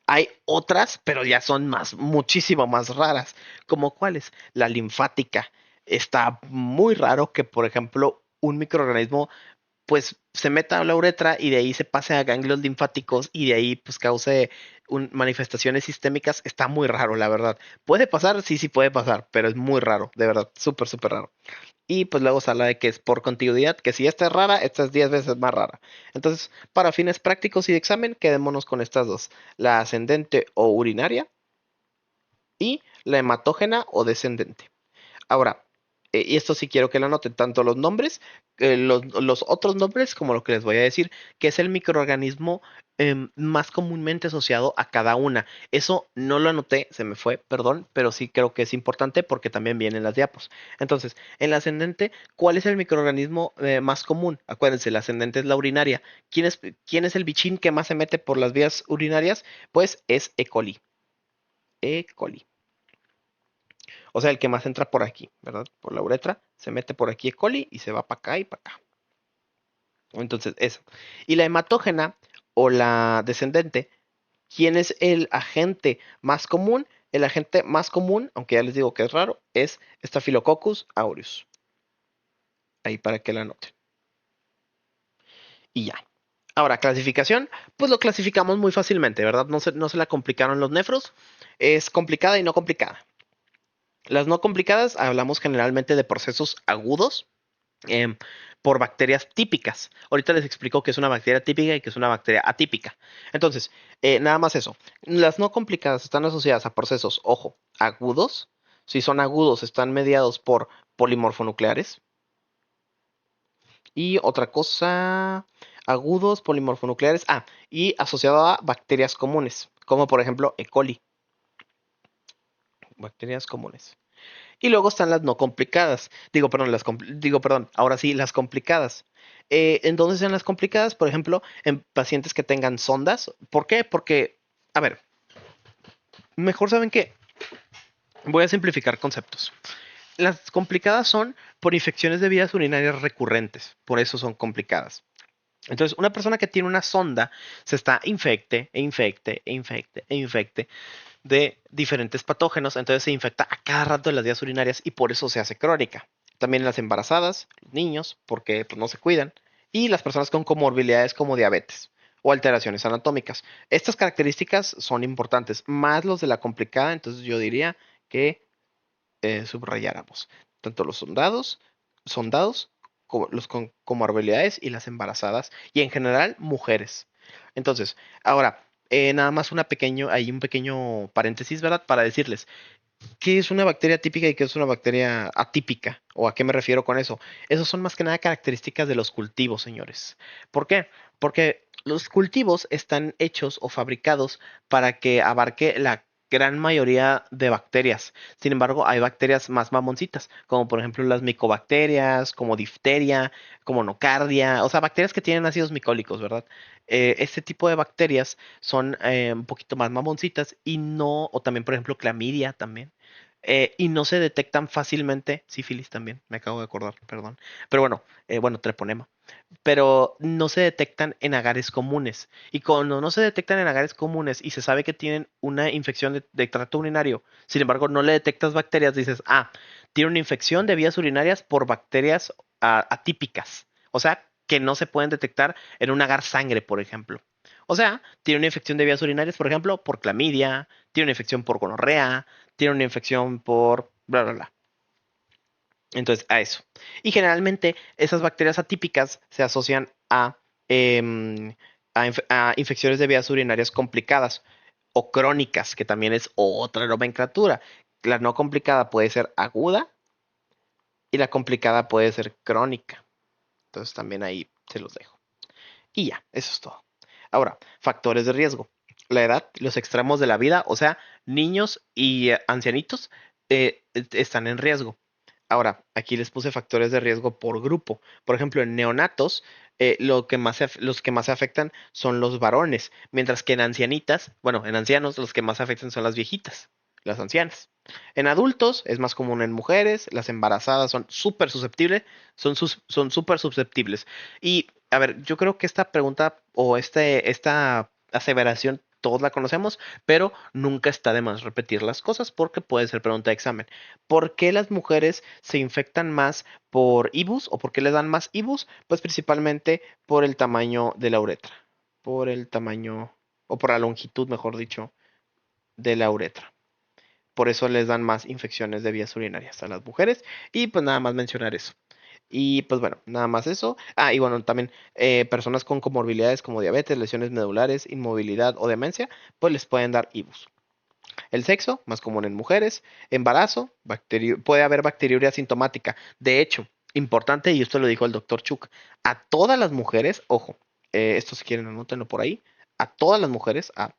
Hay otras, pero ya son muchísimo más raras. ¿Como cuáles? La linfática. Está muy raro que, por ejemplo, un microorganismo pues se meta a la uretra y de ahí se pase a ganglios linfáticos y de ahí pues cause manifestaciones sistémicas. Está muy raro, la verdad. ¿Puede pasar? Sí, sí puede pasar, pero es muy raro, de verdad, súper, súper raro. Y pues luego se habla de que es por continuidad, que si esta es rara, esta es 10 veces más rara. Entonces, para fines prácticos y de examen, quedémonos con estas dos, la ascendente o urinaria y la hematógena o descendente. Ahora, y esto sí quiero que lo anoten, tanto los nombres, los otros nombres, como lo que les voy a decir, que es el microorganismo más comúnmente asociado a cada una. Eso no lo anoté, se me fue, perdón, pero sí creo que es importante porque también viene en las diapos. Entonces, en la ascendente, ¿cuál es el microorganismo más común? Acuérdense, la ascendente es la urinaria. ¿Quién es el bichín que más se mete por las vías urinarias? Pues es E. coli. E. coli. O sea, el que más entra por aquí, ¿verdad? Por la uretra, se mete por aquí E. coli y se va para acá y para acá. Entonces, eso. Y la hematógena o la descendente, ¿quién es el agente más común? El agente más común, aunque ya les digo que es raro, es Staphylococcus aureus. Ahí para que la anoten. Y ya. Ahora, clasificación, pues lo clasificamos muy fácilmente, ¿verdad? No se la complicaron los nefros. Es complicada y no complicada. Las no complicadas hablamos generalmente de procesos agudos em, por bacterias típicas. Ahorita les explico qué es una bacteria típica y qué es una bacteria atípica. Entonces, nada más eso. Las no complicadas están asociadas a procesos, ojo, agudos. Si son agudos, están mediados por polimorfonucleares. Y otra cosa, agudos, polimorfonucleares. Ah, y asociado a bacterias comunes, como por ejemplo E. coli. Bacterias comunes. Y luego están las no complicadas. Digo, perdón, ahora sí, las complicadas. ¿En dónde están las complicadas? Por ejemplo, en pacientes que tengan sondas. ¿Por qué? Porque, a ver, mejor saben que voy a simplificar conceptos. Las complicadas son por infecciones de vías urinarias recurrentes. Por eso son complicadas. Entonces, una persona que tiene una sonda se está infecte, e infecte, e infecte, e infecte de diferentes patógenos, entonces se infecta a cada rato de las vías urinarias y por eso se hace crónica. También las embarazadas, los niños, porque pues, no se cuidan, y las personas con comorbilidades como diabetes o alteraciones anatómicas. Estas características son importantes, más los de la complicada, entonces yo diría que subrayáramos tanto los sondados, como los con comorbilidades y las embarazadas, y en general mujeres. Entonces, ahora, nada más hay un pequeño paréntesis, ¿verdad? Para decirles, ¿qué es una bacteria típica y qué es una bacteria atípica? ¿O a qué me refiero con eso? Esos son más que nada características de los cultivos, señores. ¿Por qué? Porque los cultivos están hechos o fabricados para que abarque la gran mayoría de bacterias. Sin embargo, hay bacterias más mamoncitas, como por ejemplo las micobacterias, como difteria, como nocardia, o sea, bacterias que tienen ácidos micólicos, ¿verdad? Este tipo de bacterias son un poquito más mamoncitas y no, o también por ejemplo clamidia también, y no se detectan fácilmente, sífilis también, me acabo de acordar, perdón, pero bueno, treponema, pero no se detectan en agares comunes, y cuando no se detectan en agares comunes y se sabe que tienen una infección de tracto urinario, sin embargo no le detectas bacterias, dices, tiene una infección de vías urinarias por bacterias atípicas, o sea, que no se pueden detectar en un agar sangre, por ejemplo. O sea, tiene una infección de vías urinarias, por ejemplo, por clamidia, tiene una infección por gonorrea, tiene una infección por bla, bla, bla. Entonces, a eso. Y generalmente esas bacterias atípicas se asocian em, a infecciones de vías urinarias complicadas o crónicas, que también es otra nomenclatura. La no complicada puede ser aguda y la complicada puede ser crónica. Entonces, también ahí se los dejo. Y ya, eso es todo. Ahora, factores de riesgo. La edad, los extremos de la vida, o sea, niños y ancianitos están en riesgo. Ahora, aquí les puse factores de riesgo por grupo. Por ejemplo, en neonatos, los que más se afectan son los varones, mientras que en ancianitas, bueno, en ancianos, los que más se afectan son las viejitas, las ancianas. En adultos es más común en mujeres, las embarazadas son súper susceptibles, son súper susceptibles. Y, a ver, yo creo que esta pregunta o esta aseveración todos la conocemos, pero nunca está de más repetir las cosas porque puede ser pregunta de examen. ¿Por qué las mujeres se infectan más por IBUS o por qué les dan más IBUS? Pues principalmente por el tamaño de la uretra, por el tamaño o por la longitud, mejor dicho, de la uretra. Por eso les dan más infecciones de vías urinarias a las mujeres y pues nada más mencionar eso. Y pues bueno, nada más eso. Y bueno, también personas con comorbilidades como diabetes, lesiones medulares, inmovilidad o demencia, pues les pueden dar IBUS. El sexo, más común en mujeres. Embarazo, puede haber bacteriuria asintomática. De hecho, importante, y esto lo dijo el doctor Chuk, a todas las mujeres, ojo, esto si quieren anótenlo por ahí, a todas las mujeres, a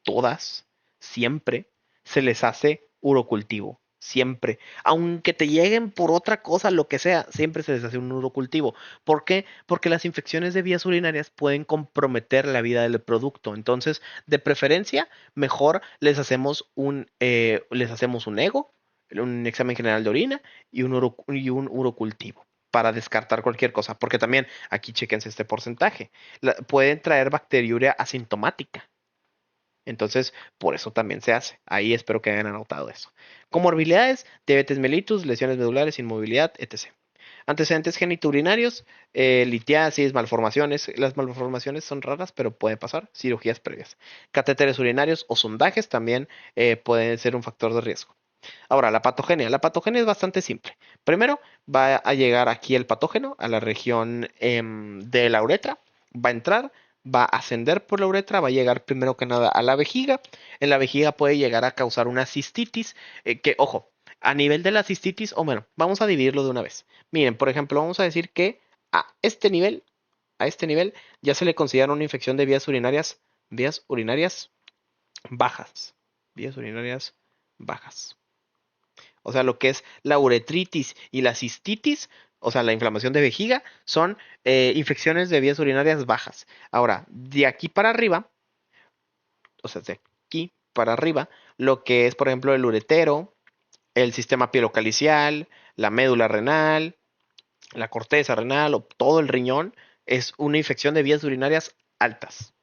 todas, siempre se les hace urocultivo. Siempre. Aunque te lleguen por otra cosa, lo que sea, siempre se les hace un urocultivo. ¿Por qué? Porque las infecciones de vías urinarias pueden comprometer la vida del producto. Entonces, de preferencia, mejor les hacemos un ego un examen general de orina y un urocultivo para descartar cualquier cosa, porque también aquí chequense este porcentaje. Pueden traer bacteriuria asintomática. Entonces, por eso también se hace. Ahí espero que hayan anotado eso. Comorbilidades, diabetes mellitus, lesiones medulares, inmovilidad, etc. Antecedentes genitourinarios, litiasis, malformaciones. Las malformaciones son raras, pero pueden pasar. Cirugías previas. Catéteres urinarios o sondajes también pueden ser un factor de riesgo. Ahora, la patogenia. La patogenia es bastante simple. Primero, va a llegar aquí el patógeno a la región de la uretra. Va a entrar, va a ascender por la uretra, va a llegar primero que nada a la vejiga. En la vejiga puede llegar a causar una cistitis, que, ojo, a nivel de la cistitis, o bueno, vamos a dividirlo de una vez. Miren, por ejemplo, vamos a decir que a este nivel ya se le considera una infección de vías urinarias bajas. Vías urinarias bajas. O sea, lo que es la uretritis y la cistitis, o sea, la inflamación de vejiga, son infecciones de vías urinarias bajas. Ahora, de aquí para arriba, o sea, de aquí para arriba, lo que es, por ejemplo, el uretero, el sistema pielocalicial, la médula renal, la corteza renal o todo el riñón, es una infección de vías urinarias altas.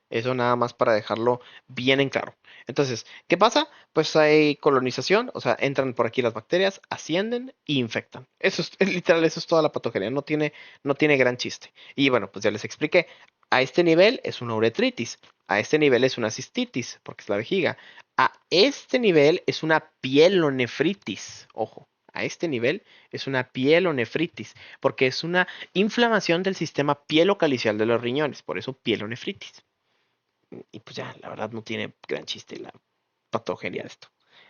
Eso nada más para dejarlo bien en claro. Entonces, ¿qué pasa? Pues hay colonización, o sea, entran por aquí las bacterias, ascienden e infectan. Eso es literal, eso es toda la patogenia, no tiene gran chiste. Y bueno, pues ya les expliqué. A este nivel es una uretritis, a este nivel es una cistitis, porque es la vejiga. A este nivel es una pielonefritis, ojo. A este nivel es una pielonefritis, porque es una inflamación del sistema pielocalicial de los riñones, por eso pielonefritis. Y pues ya, la verdad no tiene gran chiste la patogenia de esto.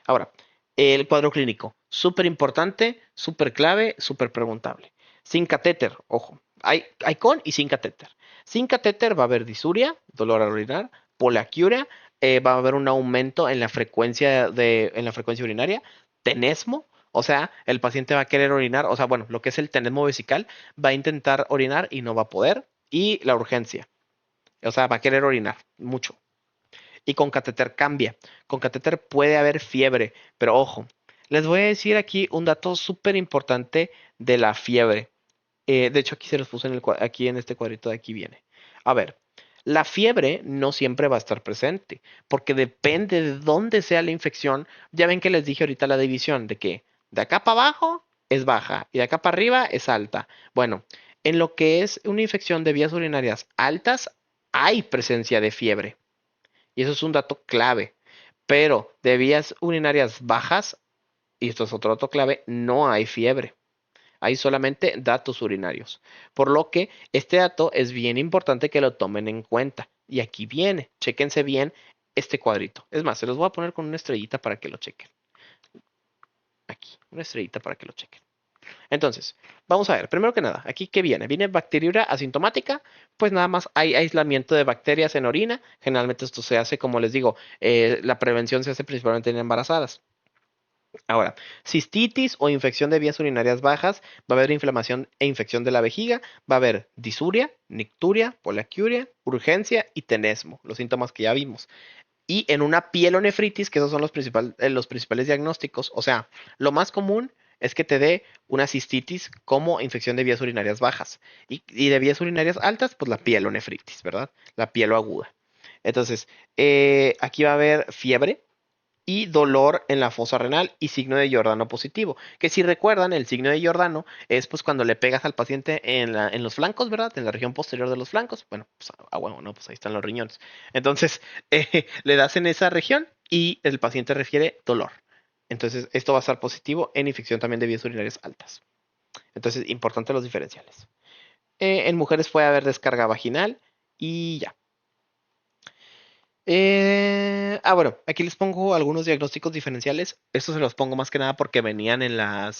Ahora, el cuadro clínico, súper importante, súper clave, súper preguntable. Sin catéter, ojo, hay con y sin catéter. Sin catéter va a haber disuria, dolor al orinar, poliaquiuria, va a haber un aumento en la frecuencia en la frecuencia urinaria, tenesmo, o sea, el paciente va a querer orinar, o sea, bueno, lo que es el tenesmo vesical, va a intentar orinar y no va a poder, y la urgencia. O sea, va a querer orinar mucho. Y con catéter cambia. Con catéter puede haber fiebre, pero ojo, les voy a decir aquí un dato súper importante de la fiebre. De hecho, aquí se los puse aquí en este cuadrito de aquí viene. A ver, la fiebre no siempre va a estar presente, porque depende de dónde sea la infección. Ya ven que les dije ahorita la división de que de acá para abajo es baja y de acá para arriba es alta. Bueno, en lo que es una infección de vías urinarias altas, hay presencia de fiebre. Y eso es un dato clave. Pero de vías urinarias bajas, y esto es otro dato clave, no hay fiebre. Hay solamente datos urinarios. Por lo que este dato es bien importante que lo tomen en cuenta. Y aquí viene, chéquense bien este cuadrito. Es más, se los voy a poner con una estrellita para que lo chequen. Aquí, una estrellita para que lo chequen. Entonces, vamos a ver, primero que nada, aquí qué viene, viene bacteriuria asintomática, pues nada más hay aislamiento de bacterias en orina, generalmente esto se hace, como les digo, la prevención se hace principalmente en embarazadas. Ahora, cistitis o infección de vías urinarias bajas, va a haber inflamación e infección de la vejiga, va a haber disuria, nicturia, poliaquiuria, urgencia y tenesmo, los síntomas que ya vimos. Y en una pielonefritis, que esos son los principales diagnósticos, o sea, lo más común es que te dé una cistitis como infección de vías urinarias bajas. Y de vías urinarias altas, pues la pielonefritis, ¿verdad? La pielo aguda. Entonces, aquí va a haber fiebre y dolor en la fosa renal y signo de Giordano positivo. Que si recuerdan, el signo de Giordano es pues cuando le pegas al paciente en los flancos, ¿verdad? En la región posterior de los flancos. Bueno, pues bueno, no, pues ahí están los riñones. Entonces, le das en esa región y el paciente refiere dolor. Entonces, esto va a estar positivo en infección también de vías urinarias altas. Entonces, importante los diferenciales. En mujeres puede haber descarga vaginal y ya. Bueno, aquí les pongo algunos diagnósticos diferenciales. Estos se los pongo más que nada porque venían en ¿cómo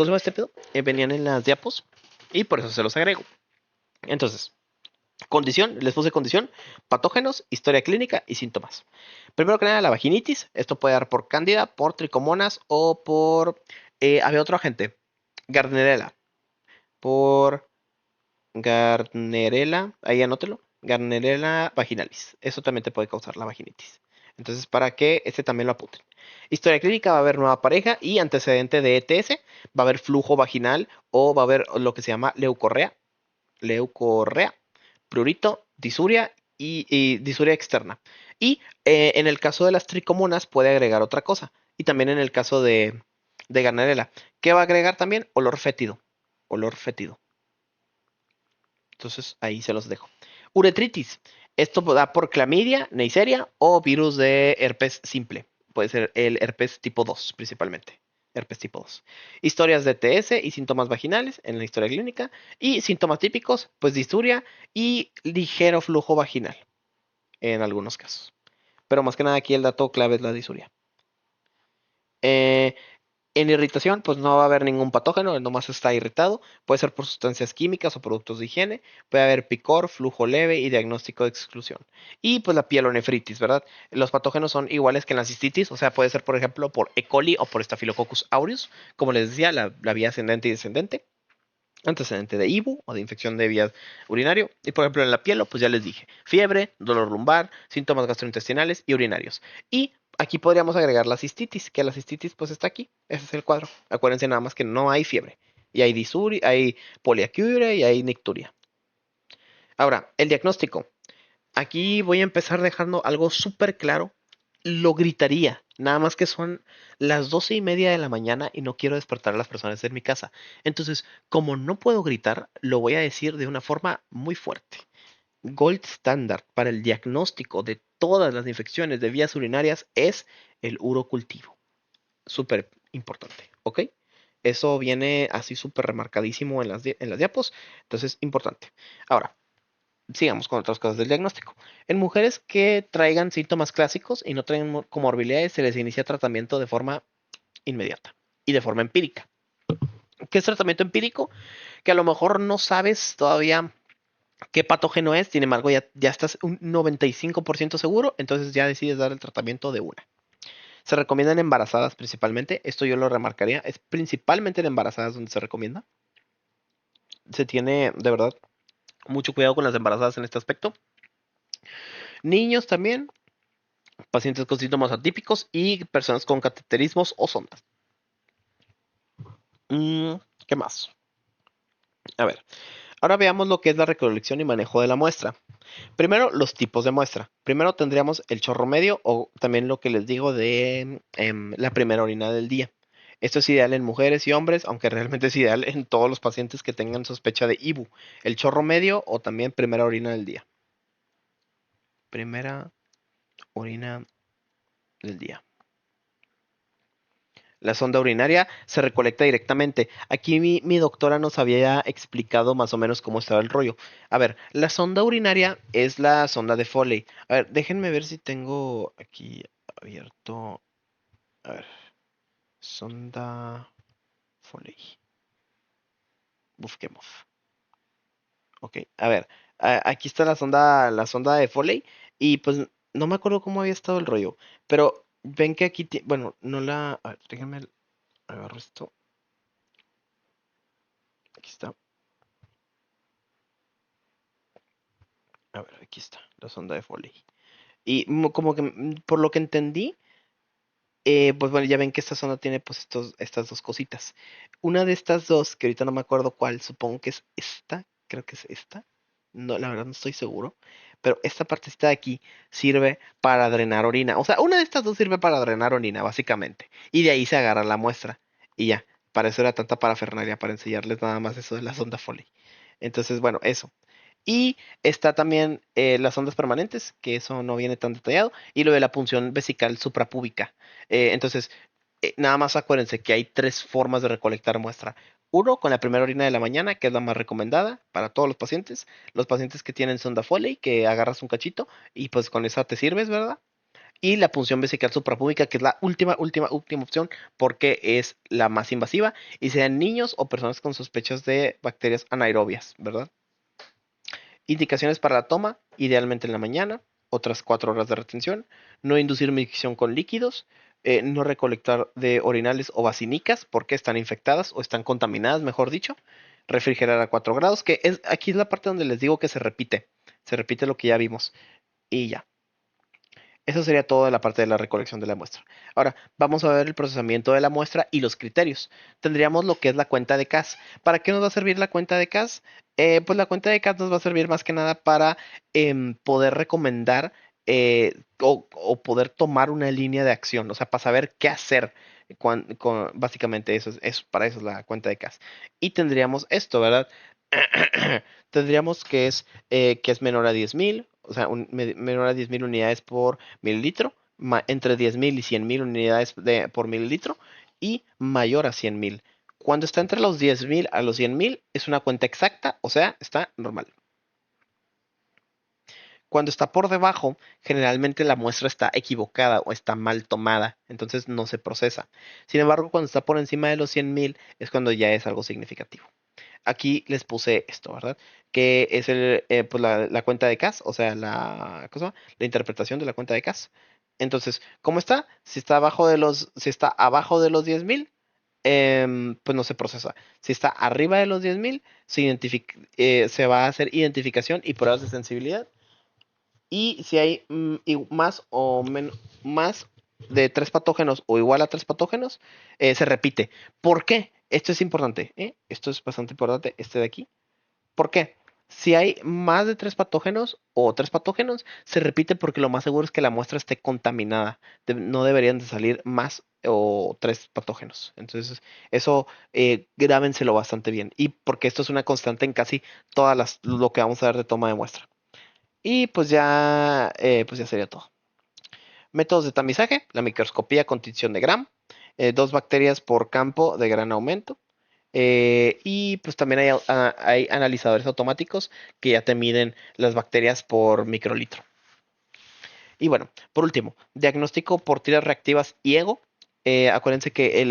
se llama este pedo? Venían en las diapos y por eso se los agrego. Entonces, condición, les puse condición, patógenos, historia clínica y síntomas. Primero que nada, la vaginitis. Esto puede dar por cándida, por tricomonas o por... había otro agente, Gardnerella. Por Gardnerella, ahí anótelo. Gardnerella vaginalis. Eso también te puede causar la vaginitis. Entonces, para que este también lo apunten. Historia clínica, va a haber nueva pareja y antecedente de ETS, va a haber flujo vaginal o va a haber lo que se llama leucorrea, prurito, disuria y disuria externa. Y en el caso de las tricomonas puede agregar otra cosa. Y también en el caso de Gardnerella. ¿Qué va a agregar también? Olor fétido. Olor fétido. Entonces ahí se los dejo. Uretritis. Esto da por clamidia, neisseria o virus de herpes simple. Puede ser el herpes tipo 2 principalmente. Herpes tipo 2. Historias de TS y síntomas vaginales en la historia clínica. Y síntomas típicos, pues disuria y ligero flujo vaginal en algunos casos. Pero más que nada aquí el dato clave es la disuria. Eh, En irritación, pues no va a haber ningún patógeno, él nomás está irritado. Puede ser por sustancias químicas o productos de higiene. Puede haber picor, flujo leve y diagnóstico de exclusión. Y pues la pielonefritis, ¿verdad? Los patógenos son iguales que en la cistitis, o sea, puede ser, por ejemplo, por E. coli o por Staphylococcus aureus, como les decía, la vía ascendente y descendente. Antecedente de IBU o de infección de vías urinario. Y por ejemplo en la piel, pues ya les dije, fiebre, dolor lumbar, síntomas gastrointestinales y urinarios. Y aquí podríamos agregar la cistitis, que la cistitis pues está aquí. Ese es el cuadro. Acuérdense nada más que no hay fiebre. Y hay disuria, hay poliacuria y hay nicturia. Ahora, el diagnóstico. Aquí voy a empezar dejando algo súper claro. Lo gritaría, nada más que son las 12:30 de la mañana y no quiero despertar a las personas en mi casa. Entonces, como no puedo gritar, lo voy a decir de una forma muy fuerte. Gold standard para el diagnóstico de todas las infecciones de vías urinarias es el urocultivo. Súper importante, ¿ok? Eso viene así súper remarcadísimo en las diapos, entonces importante. Ahora, sigamos con otras cosas del diagnóstico. En mujeres que traigan síntomas clásicos y no traigan comorbilidades, se les inicia tratamiento de forma inmediata y de forma empírica. ¿Qué es tratamiento empírico? Que a lo mejor no sabes todavía qué patógeno es, sin embargo ya estás un 95% seguro, entonces ya decides dar el tratamiento de una. Se recomienda en embarazadas principalmente, esto yo lo remarcaría, es principalmente en embarazadas donde se recomienda. Se tiene de verdad mucho cuidado con las embarazadas en este aspecto. Niños también, pacientes con síntomas atípicos y personas con cateterismos o sondas. Mm, ¿Qué más? A ver, ahora veamos lo que es la recolección y manejo de la muestra. Primero, los tipos de muestra. Primero tendríamos el chorro medio o también lo que les digo de la primera orina del día. Esto es ideal en mujeres y hombres, aunque realmente es ideal en todos los pacientes que tengan sospecha de IBU. El chorro medio o también primera orina del día. Primera orina del día. La sonda urinaria se recolecta directamente. Aquí mi doctora nos había explicado más o menos cómo estaba el rollo. A ver, la sonda urinaria es la sonda de Foley. A ver, déjenme ver si tengo aquí abierto. A ver, sonda Foley. Busquemos. Ok, a ver, aquí está la sonda de Foley. Y pues no me acuerdo cómo había estado el rollo. Pero ven que aquí, bueno, no la. A ver, déjenme agarro esto. Aquí está. A ver, aquí está, la sonda de Foley. Y como que por lo que entendí, pues bueno, ya ven que esta sonda tiene pues estas dos cositas. Una de estas dos, que ahorita no me acuerdo cuál, supongo que es esta, creo que es esta. No, la verdad no estoy seguro. Pero esta partecita de aquí sirve para drenar orina. O sea, una de estas dos sirve para drenar orina, básicamente. Y de ahí se agarra la muestra. Y ya, para eso era tanta parafernalia, para enseñarles nada más eso de la sonda Foley. Entonces, bueno, eso. Y está también las ondas permanentes, que eso no viene tan detallado, y lo de la punción vesical suprapúbica. Entonces, nada más acuérdense que hay tres formas de recolectar muestra. Uno, con la primera orina de la mañana, que es la más recomendada para todos los pacientes. Los pacientes que tienen sonda Foley, que agarras un cachito y pues con esa te sirves, ¿verdad? Y la punción vesical suprapúbica, que es la última opción, porque es la más invasiva, y sean niños o personas con sospechas de bacterias anaerobias, ¿verdad? Indicaciones para la toma, idealmente en la mañana, otras 4 horas de retención, no inducir micción con líquidos, no recolectar de orinales o vacinicas porque están infectadas o están contaminadas, mejor dicho, refrigerar a 4 grados, que es aquí es la parte donde les digo que se repite lo que ya vimos y ya. Eso sería todo de la parte de la recolección de la muestra. Ahora, vamos a ver el procesamiento de la muestra y los criterios. Tendríamos lo que es la cuenta de CAS. ¿Para qué nos va a servir la cuenta de CAS? Pues la cuenta de CAS nos va a servir más que nada para poder recomendar o poder tomar una línea de acción, o sea, para saber qué hacer. Básicamente para eso es la cuenta de CAS. Y tendríamos esto, ¿verdad? Tendríamos que es menor a 10.000, o sea, menor a 10.000 unidades por mililitro, entre 10.000 y 100.000 unidades por mililitro y mayor a 100.000. Cuando está entre los 10.000 a los 100.000 es una cuenta exacta, o sea, está normal. Cuando está por debajo, generalmente la muestra está equivocada o está mal tomada, entonces no se procesa. Sin embargo, cuando está por encima de los 100.000 es cuando ya es algo significativo. Aquí les puse esto, ¿verdad? Que es pues la cuenta de CAS, o sea, la interpretación de la cuenta de CAS. Entonces, ¿cómo está? Si está abajo de los 10.000, pues no se procesa. Si está arriba de los 10.000, se va a hacer identificación y pruebas de sensibilidad. Y si hay más o menos más de 3 patógenos o igual a 3 patógenos, se repite. ¿Por qué? Esto es importante, ¿eh? Esto es bastante importante, este de aquí. ¿Por qué? Si hay más de 3 patógenos o 3 patógenos, se repite porque lo más seguro es que la muestra esté contaminada. No deberían de salir más o 3 patógenos. Entonces, eso grábenselo bastante bien. Y porque esto es una constante en casi lo que vamos a ver de toma de muestra. Y pues ya sería todo. Métodos de tamizaje, la microscopía con tinción de Gram, 2 bacterias por campo de gran aumento. Y pues también hay analizadores automáticos que ya te miden las bacterias por microlitro. Y bueno, por último, diagnóstico por tiras reactivas y ego. Acuérdense que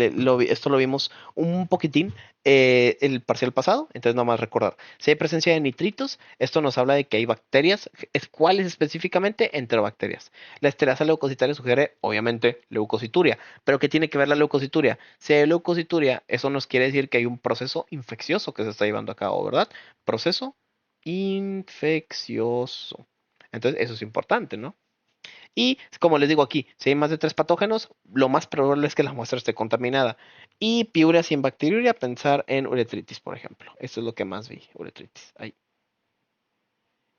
esto lo vimos un poquitín el parcial pasado, entonces nada más recordar. Si hay presencia de nitritos, esto nos habla de que hay bacterias. ¿Cuáles específicamente? Enterobacterias. La esterasa leucocitaria sugiere, obviamente, leucocituria. ¿Pero qué tiene que ver la leucocituria? Si hay leucocituria, eso nos quiere decir que hay un proceso infeccioso que se está llevando a cabo, ¿verdad? Proceso infeccioso. Entonces, eso es importante, ¿no? Y como les digo aquí, si hay más de 3 patógenos, lo más probable es que la muestra esté contaminada. Y piuria sin bacteriuria, pensar en uretritis, por ejemplo. Eso es lo que más vi, uretritis. Ahí.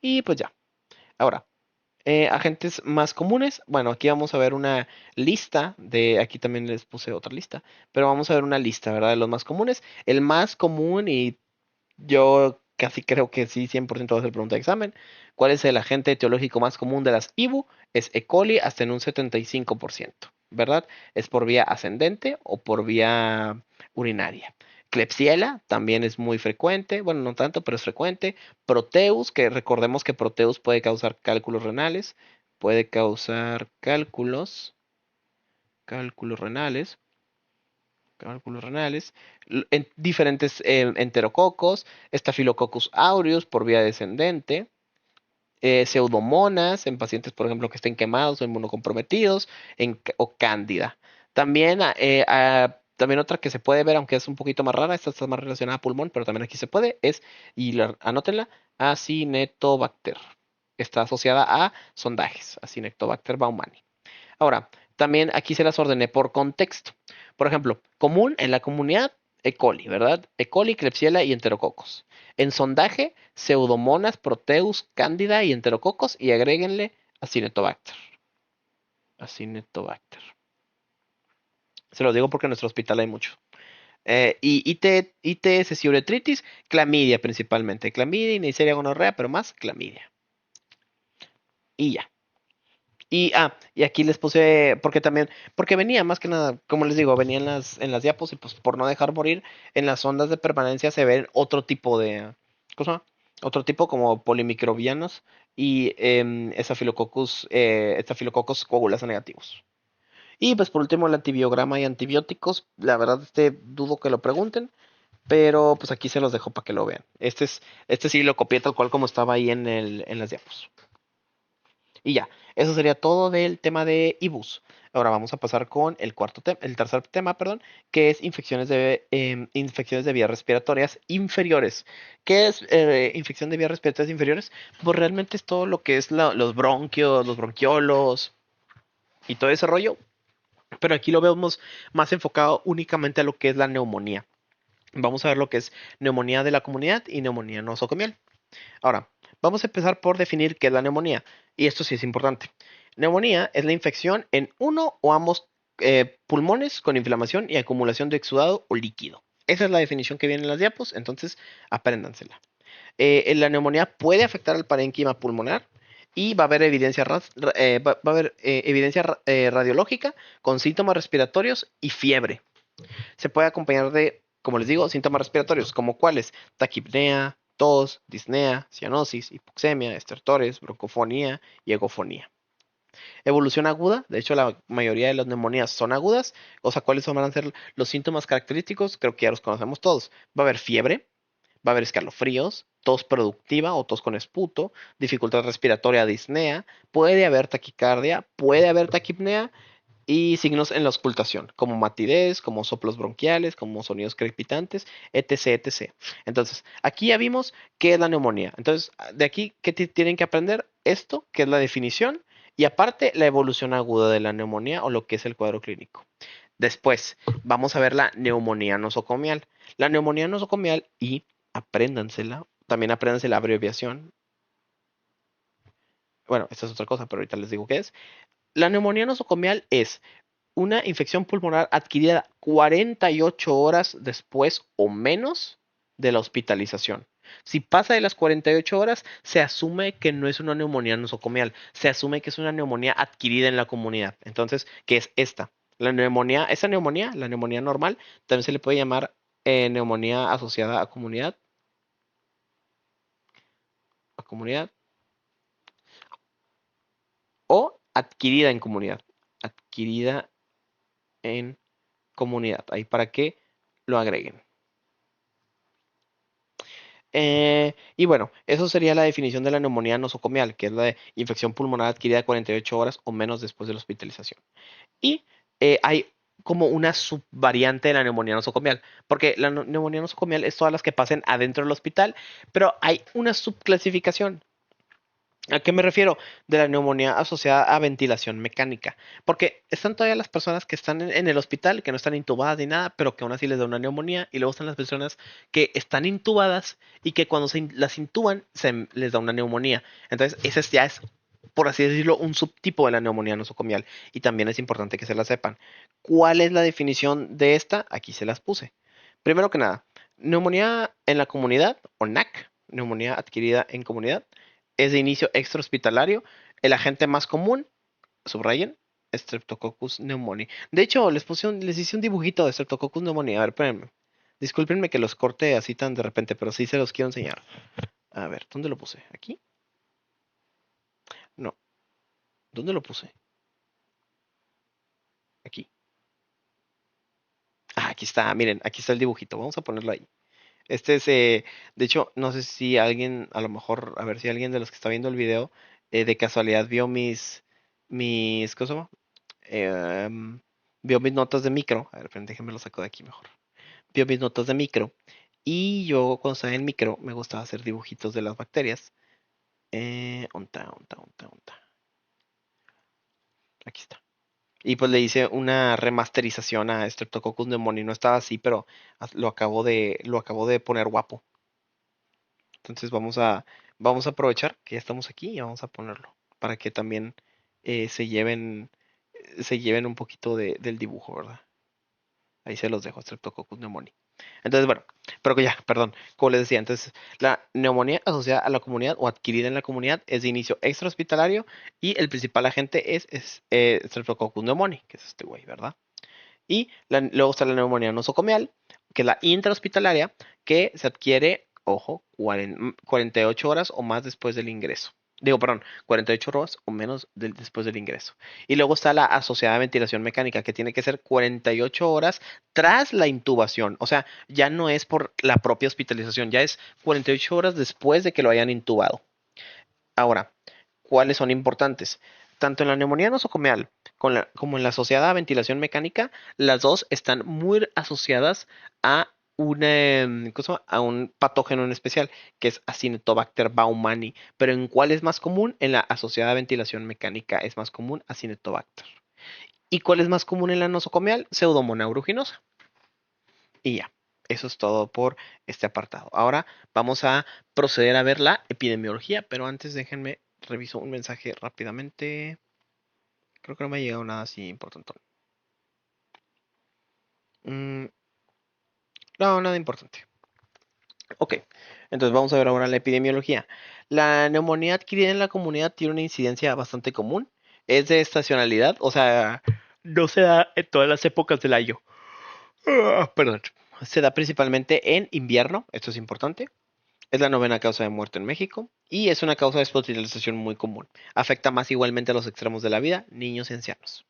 Y pues ya. Ahora, agentes más comunes. Bueno, aquí vamos a ver una lista aquí también les puse otra lista, pero vamos a ver una lista, ¿verdad? De los más comunes. El más común y yo casi creo que sí, 100% va a ser pregunta de examen. ¿Cuál es el agente etiológico más común de las IBU? Es E. coli hasta en un 75%, ¿verdad? Es por vía ascendente o por vía urinaria. Klebsiella también es muy frecuente, bueno, no tanto, pero es frecuente. Proteus, que recordemos que Proteus puede causar cálculos renales, puede causar cálculos renales en diferentes enterococos, Staphylococcus aureus por vía descendente, pseudomonas en pacientes, por ejemplo, que estén quemados o inmunocomprometidos, o cándida. También, también otra que se puede ver, aunque es un poquito más rara, esta está más relacionada a pulmón, pero también aquí se puede, anótenla, Acinetobacter. Está asociada a sondajes, Acinetobacter baumani. Ahora, también aquí se las ordené por contexto. Por ejemplo, común en la comunidad, E. coli, ¿verdad? E. coli, Klebsiella y enterococos. En sondaje, Pseudomonas, Proteus, Cándida y enterococos y agréguenle Acinetobacter. Acinetobacter. Se lo digo porque en nuestro hospital hay mucho. Y ITS y uretritis, clamidia principalmente. Clamidia y Neisseria gonorrea, pero más clamidia. Y ya. Y aquí les puse, porque venía más que nada, como les digo, venía en las diapos y pues por no dejar morir, en las ondas de permanencia se ven otro tipo de, cosa, otro tipo como polimicrobianos y Staphylococcus coagulasa negativos. Y pues por último el antibiograma y antibióticos, la verdad dudo que lo pregunten, pero pues aquí se los dejo para que lo vean. Este sí lo copié tal cual como estaba ahí en las diapos. Y ya, eso sería todo del tema de IBUS. Ahora vamos a pasar con el tercer tema, perdón, que es infecciones de vías respiratorias inferiores. ¿Qué es infección de vías respiratorias inferiores? Pues realmente es todo lo que es los bronquios, los bronquiolos, y todo ese rollo, pero aquí lo vemos más enfocado únicamente a lo que es la neumonía. Vamos a ver lo que es neumonía de la comunidad y neumonía nosocomial. Ahora, vamos a empezar por definir qué es la neumonía, y esto sí es importante. Neumonía es la infección en uno o ambos pulmones con inflamación y acumulación de exudado o líquido. Esa es la definición que viene en las diapos, entonces apréndansela. La neumonía puede afectar al parénquima pulmonar y va a haber evidencia, va a haber, evidencia radiológica con síntomas respiratorios y fiebre. Se puede acompañar de, como les digo, síntomas respiratorios, como cuáles: taquipnea, tos, disnea, cianosis, hipoxemia, estertores, broncofonía y egofonía. Evolución aguda, de hecho la mayoría de las neumonías son agudas, o sea, ¿cuáles van a ser los síntomas característicos? Creo que ya los conocemos todos. Va a haber fiebre, va a haber escalofríos, tos productiva o tos con esputo, dificultad respiratoria, disnea, puede haber taquicardia, puede haber taquipnea y signos en la auscultación, como matidez, como soplos bronquiales, como sonidos crepitantes, etc, etc. Entonces, aquí ya vimos qué es la neumonía. Entonces, de aquí, ¿qué tienen que aprender? Esto, que es la definición, y aparte, la evolución aguda de la neumonía o lo que es el cuadro clínico. Después, vamos a ver la neumonía nosocomial. La neumonía nosocomial, y apréndansela, también apréndanse la abreviación. Bueno, esta es otra cosa, pero ahorita les digo qué es. La neumonía nosocomial es una infección pulmonar adquirida 48 horas después o menos de la hospitalización. Si pasa de las 48 horas, se asume que no es una neumonía nosocomial, se asume que es una neumonía adquirida en la comunidad. Entonces, ¿qué es esta? La neumonía, esa neumonía, la neumonía normal, también se le puede llamar neumonía asociada a comunidad o adquirida en comunidad. Adquirida en comunidad. Ahí para que lo agreguen. Y bueno, eso sería la definición de la neumonía nosocomial, que es la de infección pulmonar adquirida 48 horas o menos después de la hospitalización. Y hay como una subvariante de la neumonía nosocomial, porque la neumonía nosocomial es todas las que pasen adentro del hospital, pero hay una subclasificación. ¿A qué me refiero? De la neumonía asociada a ventilación mecánica. Porque están todavía las personas que están en el hospital, que no están intubadas ni nada, pero que aún así les da una neumonía. Y luego están las personas que están intubadas y que cuando las intuban les da una neumonía. Entonces, ese ya es, por así decirlo, un subtipo de la neumonía nosocomial. Y también es importante que se la sepan. ¿Cuál es la definición de esta? Aquí se las puse. Primero que nada, neumonía en la comunidad, o NAC, neumonía adquirida en comunidad, es de inicio extrahospitalario. El agente más común, subrayen, Streptococcus pneumoniae. De hecho, les hice un dibujito de Streptococcus pneumoniae. A ver, espérenme. Discúlpenme que los corte así tan de repente, pero sí se los quiero enseñar. A ver, ¿dónde lo puse? ¿Aquí? No. ¿Dónde lo puse? Aquí. Ah, aquí está, miren, aquí está el dibujito. Vamos a ponerlo ahí. Este es, de hecho, no sé si alguien, a lo mejor, a ver si alguien de los que está viendo el video, de casualidad vio ¿cómo se llama? Vio mis notas de micro. A ver, déjenme lo saco de aquí mejor. Vio mis notas de micro. Y yo, cuando estaba en micro, me gustaba hacer dibujitos de las bacterias. Onta, onta, onta, onta. Aquí está. Y pues le hice una remasterización a Streptococcus pneumoniae. No estaba así, pero lo acabo de poner guapo. Entonces vamos a aprovechar que ya estamos aquí y vamos a ponerlo para que también eh, se lleven, se lleven un poquito del dibujo, ¿verdad? Ahí se los dejo, Streptococcus pneumoniae. Entonces, bueno, pero que ya, perdón, como les decía, entonces la neumonía asociada a la comunidad o adquirida en la comunidad es de inicio extrahospitalario y el principal agente es Streptococcus pneumoniae, que es este güey, ¿verdad? Y luego está la neumonía nosocomial, que es la intrahospitalaria, que se adquiere, ojo, 48 horas o más después del ingreso. Digo, perdón, 48 horas o menos después del ingreso. Y luego está la asociada a ventilación mecánica, que tiene que ser 48 horas tras la intubación. O sea, ya no es por la propia hospitalización, ya es 48 horas después de que lo hayan intubado. Ahora, ¿cuáles son importantes? Tanto en la neumonía nosocomial como en la asociada a ventilación mecánica, las dos están muy asociadas a a un patógeno en especial, que es Acinetobacter baumannii. Pero ¿en cuál es más común? En la asociada a ventilación mecánica es más común Acinetobacter. ¿Y cuál es más común en la nosocomial? Pseudomonas aeruginosa. Y ya, eso es todo por este apartado. Ahora vamos a proceder a ver la epidemiología, pero antes déjenme reviso un mensaje rápidamente. Creo que no me ha llegado nada así importante. No, nada importante. Ok, entonces vamos a ver ahora la epidemiología. La neumonía adquirida en la comunidad tiene una incidencia bastante común. Es de estacionalidad, o sea, no se da en todas las épocas del año. Perdón. Se da principalmente en invierno, esto es importante. Es la novena causa de muerte en México y es una causa de hospitalización muy común. Afecta más igualmente a los extremos de la vida, niños y ancianos.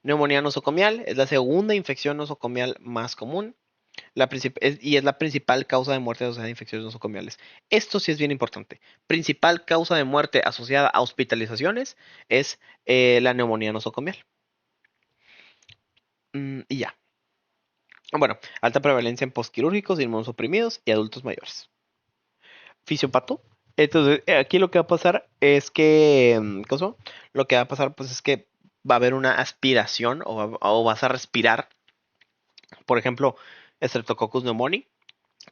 Neumonía nosocomial es la segunda infección nosocomial más común y es la principal causa de muerte asociada a infecciones nosocomiales. Esto sí es bien importante. Principal causa de muerte asociada a hospitalizaciones es la neumonía nosocomial. Y ya. Bueno, alta prevalencia en postquirúrgicos, inmunosuprimidos y adultos mayores. Fisiopato. Entonces, aquí lo que va a pasar es que, ¿cómo se llama? Lo que va a pasar, pues, es que va a haber una aspiración o vas a respirar, por ejemplo, Streptococcus pneumoniae,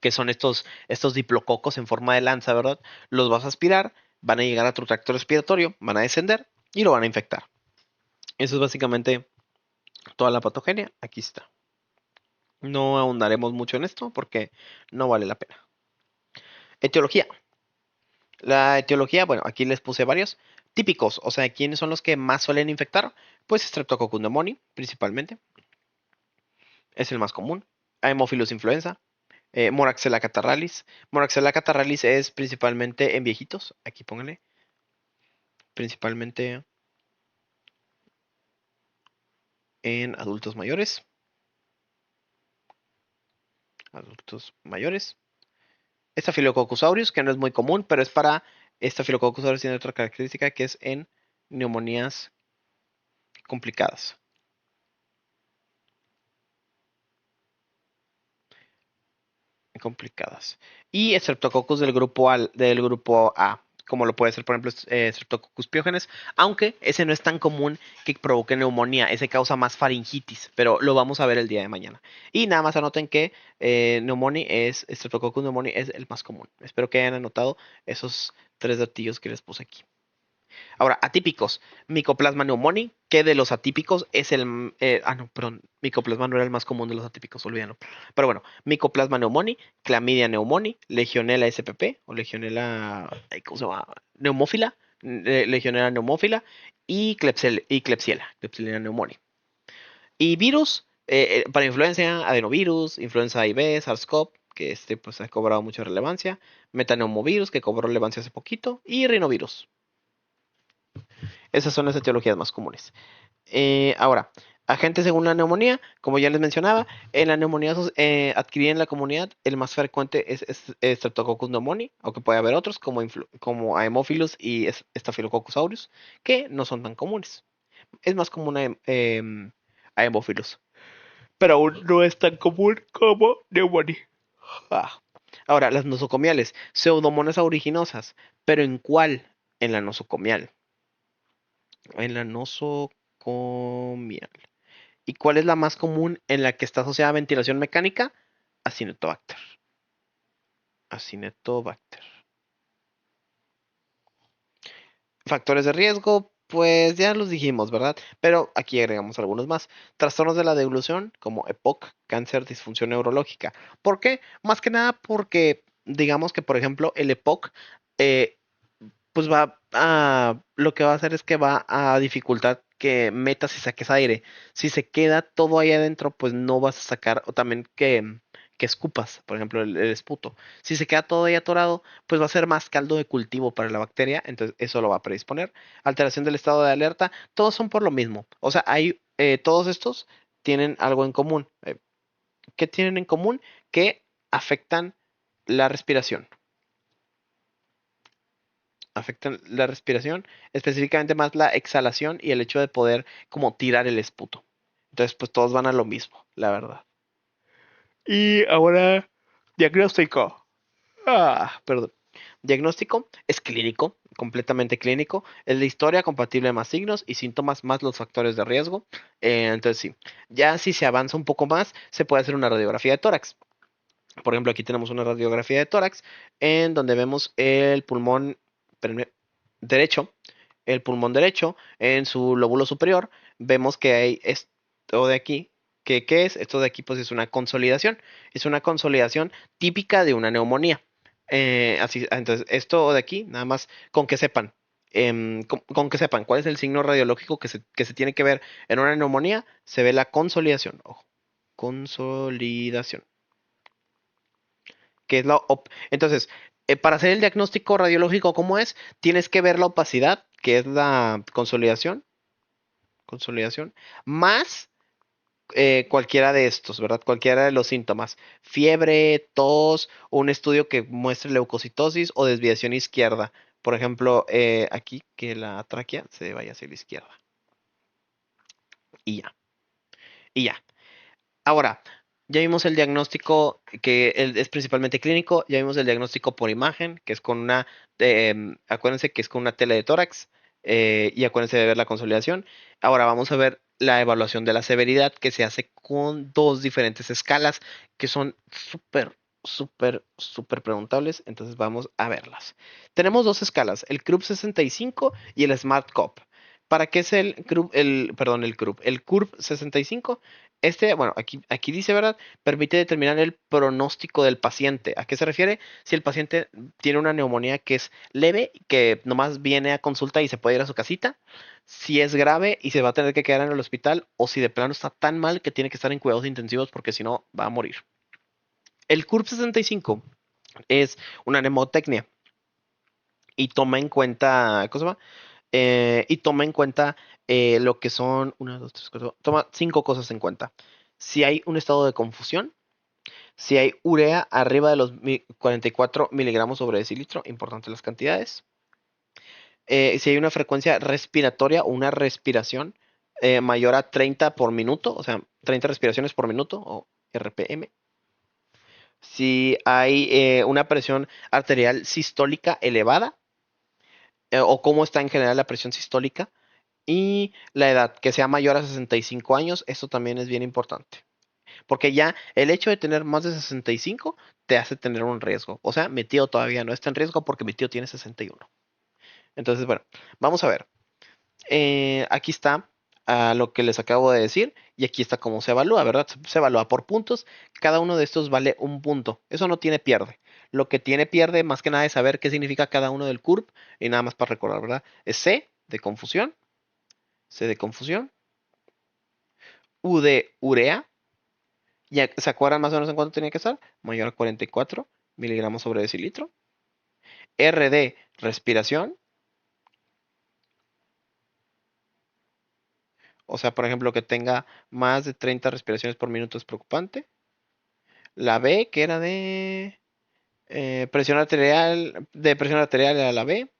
que son estos diplococos en forma de lanza, ¿verdad? Los vas a aspirar, van a llegar a tu tracto respiratorio, van a descender y lo van a infectar. Eso es básicamente toda la patogenia. Aquí está. No ahondaremos mucho en esto porque no vale la pena. Etiología. La etiología, bueno, aquí les puse varios típicos, o sea, ¿quiénes son los que más suelen infectar? Pues Streptococcus pneumoniae, principalmente, es el más común. Haemophilus influenza, Moraxella catarrhalis. Moraxella catarrhalis es principalmente en viejitos, aquí pónganle, principalmente en adultos mayores. Adultos mayores. Staphylococcus aureus, que no es muy común, pero es para Staphylococcus aureus tiene otra característica que es en neumonías complicadas. Complicadas. Y Streptococcus del grupo A, como lo puede ser, por ejemplo, Streptococcus pyogenes, aunque ese no es tan común que provoque neumonía, ese causa más faringitis, pero lo vamos a ver el día de mañana. Y nada más anoten que Streptococcus pneumoniae es el más común. Espero que hayan anotado esos tres datillos que les puse aquí. Ahora, atípicos. Mycoplasma pneumoniae, que de los atípicos es el... no, perdón. Mycoplasma no era el más común de los atípicos, olvídalo. Pero bueno, Mycoplasma pneumoniae, Clamidia pneumoniae, Legionella spp, o Legionella... ¿Cómo se llama? Neumófila. Legionella neumófila y Klebsiella pneumoniae. Y virus, para influenza, adenovirus, influenza A y B, SARS-CoV, que pues ha cobrado mucha relevancia, metaneumovirus, que cobró relevancia hace poquito, y rinovirus. Esas son las etiologías más comunes. Ahora, agentes según la neumonía, como ya les mencionaba, en la neumonía adquirida en la comunidad, el más frecuente es Streptococcus pneumoniae, aunque puede haber otros como Haemophilus y Staphylococcus aureus, que no son tan comunes. Es más común Haemophilus, pero aún no es tan común como neumonía. Ah. Ahora, las nosocomiales, pseudomonas aeruginosa, pero ¿en cuál? En la nosocomial. En la nosocomial. ¿Y cuál es la más común en la que está asociada a ventilación mecánica? Acinetobacter. Acinetobacter. Factores de riesgo, pues ya los dijimos, ¿verdad? Pero aquí agregamos algunos más. Trastornos de la deglución, como EPOC, cáncer, disfunción neurológica. ¿Por qué? Más que nada porque, digamos que, por ejemplo, el EPOC, eh, pues lo que va a hacer es que va a dificultar que metas y saques aire. Si se queda todo ahí adentro, pues no vas a sacar, o también que escupas, por ejemplo, el esputo. Si se queda todo ahí atorado, pues va a ser más caldo de cultivo para la bacteria, entonces eso lo va a predisponer. Alteración del estado de alerta, todos son por lo mismo. O sea, todos estos tienen algo en común. ¿Qué tienen en común? Que afectan la respiración. Afectan la respiración, específicamente más la exhalación y el hecho de poder como tirar el esputo. Entonces, pues todos van a lo mismo, la verdad. Y ahora, diagnóstico. Perdón. Diagnóstico es clínico, completamente clínico. Es la historia compatible más signos y síntomas más los factores de riesgo. Entonces sí, ya si se avanza un poco más, se puede hacer una radiografía de tórax. Por ejemplo, aquí tenemos una radiografía de tórax en donde vemos el pulmón derecho, el pulmón derecho en su lóbulo superior. Vemos que hay esto de aquí. ¿Qué es? Esto de aquí pues es una consolidación. Es una consolidación típica de una neumonía. Así, entonces, esto de aquí, nada más con que sepan, con que sepan cuál es el signo radiológico que se tiene que ver en una neumonía, se ve la consolidación. Ojo, consolidación que es entonces, para hacer el diagnóstico radiológico, ¿cómo es? Tienes que ver la opacidad, que es la consolidación, más cualquiera de estos, ¿verdad? Cualquiera de los síntomas. Fiebre, tos, un estudio que muestre leucocitosis o desviación izquierda. Por ejemplo, aquí que la tráquea se vaya hacia la izquierda. Y ya, y ya. Ahora, ya vimos el diagnóstico que es principalmente clínico, ya vimos el diagnóstico por imagen, que es con acuérdense que es con una tela de tórax, y acuérdense de ver la consolidación. Ahora vamos a ver la evaluación de la severidad que se hace con dos diferentes escalas que son súper, súper, súper preguntables, entonces vamos a verlas. Tenemos dos escalas, el CRUB 65 y el Smart COP. ¿Para qué es el CRUB, perdón, el CRUB? El CURB 65 bueno, aquí dice, ¿verdad? Permite determinar el pronóstico del paciente. ¿A qué se refiere? Si el paciente tiene una neumonía que es leve, que nomás viene a consulta y se puede ir a su casita, si es grave y se va a tener que quedar en el hospital, o si de plano está tan mal que tiene que estar en cuidados intensivos porque si no va a morir. El CURB 65 es una mnemotecnia y toma en cuenta, ¿cómo se llama? Y toma en cuenta lo que son, una, dos, tres, cuatro, toma cinco cosas en cuenta. Si hay un estado de confusión, si hay urea arriba de los 44 miligramos sobre decilitro, importante las cantidades. Si hay una frecuencia respiratoria o una respiración mayor a 30 por minuto, o sea, 30 respiraciones por minuto o RPM. Si hay una presión arterial sistólica elevada, o cómo está en general la presión sistólica. Y la edad, que sea mayor a 65 años, esto también es bien importante. Porque ya el hecho de tener más de 65 te hace tener un riesgo. O sea, mi tío todavía no está en riesgo porque mi tío tiene 61. Entonces, bueno, vamos a ver. Aquí está lo que les acabo de decir y aquí está cómo se evalúa, ¿verdad? Se evalúa por puntos. Cada uno de estos vale un punto. Eso no tiene pierde. Lo que tiene pierde más que nada es saber qué significa cada uno del CURP y nada más para recordar, ¿verdad? Es C de confusión, C de confusión, U de urea. ¿Ya se acuerdan más o menos en cuánto tenía que estar? Mayor a 44 miligramos sobre decilitro. R de respiración. O sea, por ejemplo, que tenga más de 30 respiraciones por minuto es preocupante. La B, que era presión arterial a la B,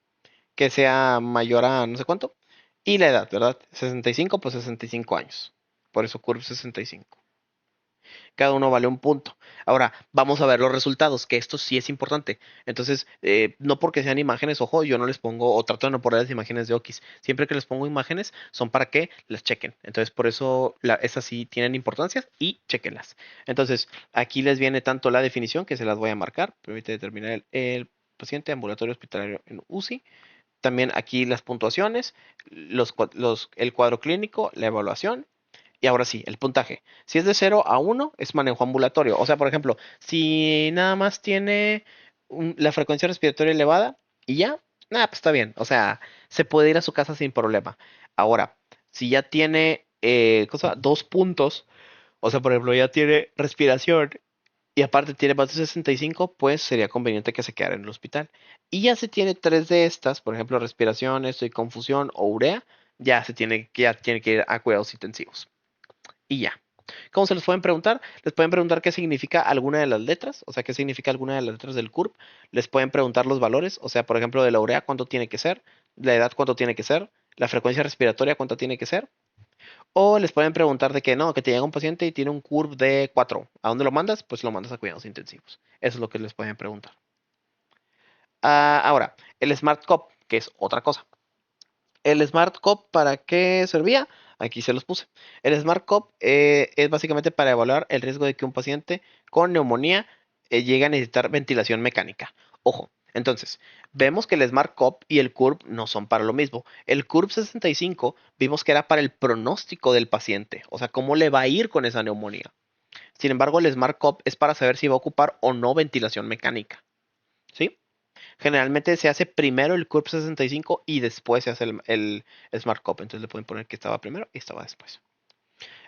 que sea mayor a no sé cuánto. Y la edad, ¿verdad? 65, pues 65 años. Por eso curve 65. Cada uno vale un punto. Ahora, vamos a ver los resultados, que esto sí es importante. Entonces, no porque sean imágenes, ojo, yo no les pongo, o trato de no poner las imágenes de Okis. Siempre que les pongo imágenes, son para que las chequen. Entonces, por eso esas sí tienen importancia y chequenlas. Entonces, aquí les viene tanto la definición, que se las voy a marcar, permite determinar el paciente ambulatorio hospitalario en UCI. También aquí las puntuaciones, el cuadro clínico, la evaluación y ahora sí, el puntaje. Si es de 0 a 1, es manejo ambulatorio. O sea, por ejemplo, si nada más tiene la frecuencia respiratoria elevada y ya, nada, pues está bien. O sea, se puede ir a su casa sin problema. Ahora, si ya tiene 2 puntos, o sea, por ejemplo, ya tiene respiración y aparte tiene más de 65, pues sería conveniente que se quedara en el hospital. Y ya se tiene tres de estas, por ejemplo, respiración, esto y confusión o urea, ya tiene que ir a cuidados intensivos. Y ya. ¿Cómo se les pueden preguntar? Les pueden preguntar qué significa alguna de las letras, o sea, qué significa alguna de las letras del CURP. Les pueden preguntar los valores, o sea, por ejemplo, de la urea, cuánto tiene que ser, la edad, cuánto tiene que ser, la frecuencia respiratoria, cuánto tiene que ser. O les pueden preguntar de que no, que te llega un paciente y tiene un CURP de 4. ¿A dónde lo mandas? Pues lo mandas a cuidados intensivos. Eso es lo que les pueden preguntar. Ahora, el Smart Cop. que es otra cosa. El Smart Cop, ¿para qué servía? Aquí se los puse. El Smart Cop es básicamente para evaluar el riesgo de que un paciente con neumonía llegue a necesitar ventilación mecánica. Ojo, entonces, vemos que el Smart Cop y el CURB no son para lo mismo. El CURB 65 vimos que era para el pronóstico del paciente, o sea, cómo le va a ir con esa neumonía. Sin embargo, el Smart Cop es para saber si va a ocupar o no ventilación mecánica. ¿Sí? Generalmente se hace primero el CURB 65 y después se hace el Smart Cop. Entonces le pueden poner que estaba primero y estaba después.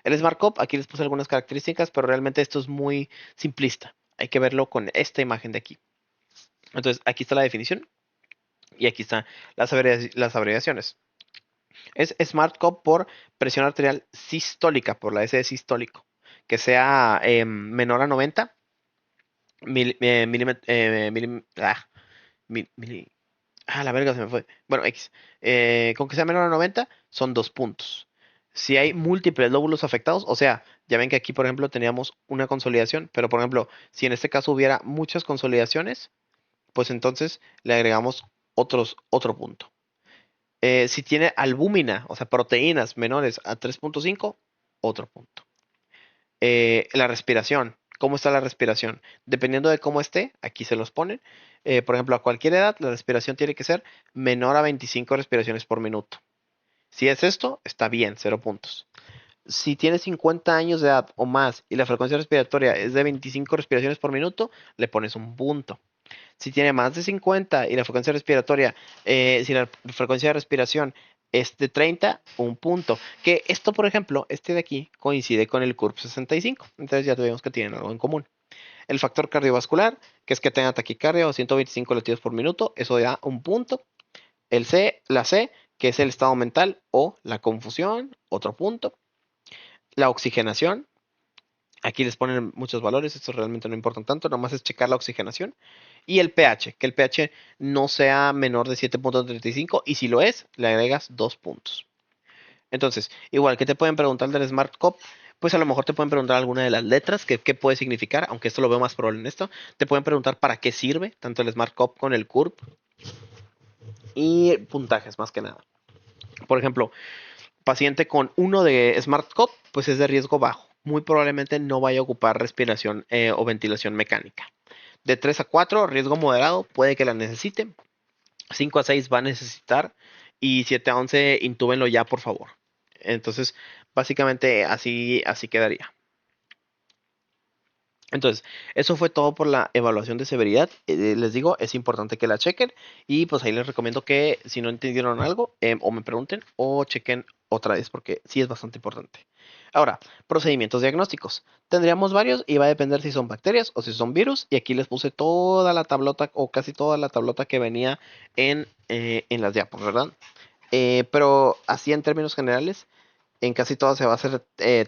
El Smart Cop, aquí les puse algunas características, pero realmente esto es muy simplista. Hay que verlo con esta imagen de aquí. Entonces, aquí está la definición y aquí están las abreviaciones. Es Smart Cop por presión arterial sistólica, por la S de sistólico, que sea menor a 90 milímetros. La verga se me fue. Bueno, X. Con que sea menor a 90, son 2 puntos. Si hay múltiples lóbulos afectados, o sea, ya ven que aquí, por ejemplo, teníamos una consolidación, pero por ejemplo, si en este caso hubiera muchas consolidaciones, pues entonces le agregamos otro punto. Si tiene albúmina, o sea, proteínas menores a 3.5, otro punto. La respiración. ¿Cómo está la respiración? Dependiendo de cómo esté, aquí se los ponen. Por ejemplo, a cualquier edad, la respiración tiene que ser menor a 25 respiraciones por minuto. Si es esto, está bien, 0 puntos. Si tiene 50 años de edad o más y la frecuencia respiratoria es de 25 respiraciones por minuto, le pones un punto. Si tiene más de 50 y la frecuencia respiratoria, si la frecuencia de respiración es de 30, un punto. Que esto, por ejemplo, este de aquí coincide con el CURB 65. Entonces ya vemos que tienen algo en común. El factor cardiovascular, que es que tenga taquicardia o 125 latidos por minuto, eso da un punto. La C, que es el estado mental o la confusión, otro punto. La oxigenación, aquí les ponen muchos valores, estos realmente no importan tanto, nomás es checar la oxigenación. Y el pH, que el pH no sea menor de 7.35 y si lo es, le agregas 2 puntos. Entonces, igual que te pueden preguntar del Smart Cop, pues a lo mejor te pueden preguntar alguna de las letras, qué puede significar, aunque esto lo veo más probable en esto. Te pueden preguntar para qué sirve, tanto el Smart Cop con el CURB y puntajes más que nada. Por ejemplo, paciente con uno de Smart Cop, pues es de riesgo bajo. Muy probablemente no vaya a ocupar respiración o ventilación mecánica. De 3 a 4, riesgo moderado, puede que la necesite. 5 a 6 va a necesitar. Y 7 a 11, intúbenlo ya, por favor. Entonces, básicamente así quedaría. Entonces, eso fue todo por la evaluación de severidad. Les digo, es importante que la chequen y pues ahí les recomiendo que si no entendieron algo, o me pregunten o chequen otra vez porque sí es bastante importante. Ahora, procedimientos diagnósticos. Tendríamos varios y va a depender si son bacterias o si son virus. Y aquí les puse toda la tablota o casi toda la tablota que venía en las diapos, ¿verdad? Pero así en términos generales, en casi todas se va a hacer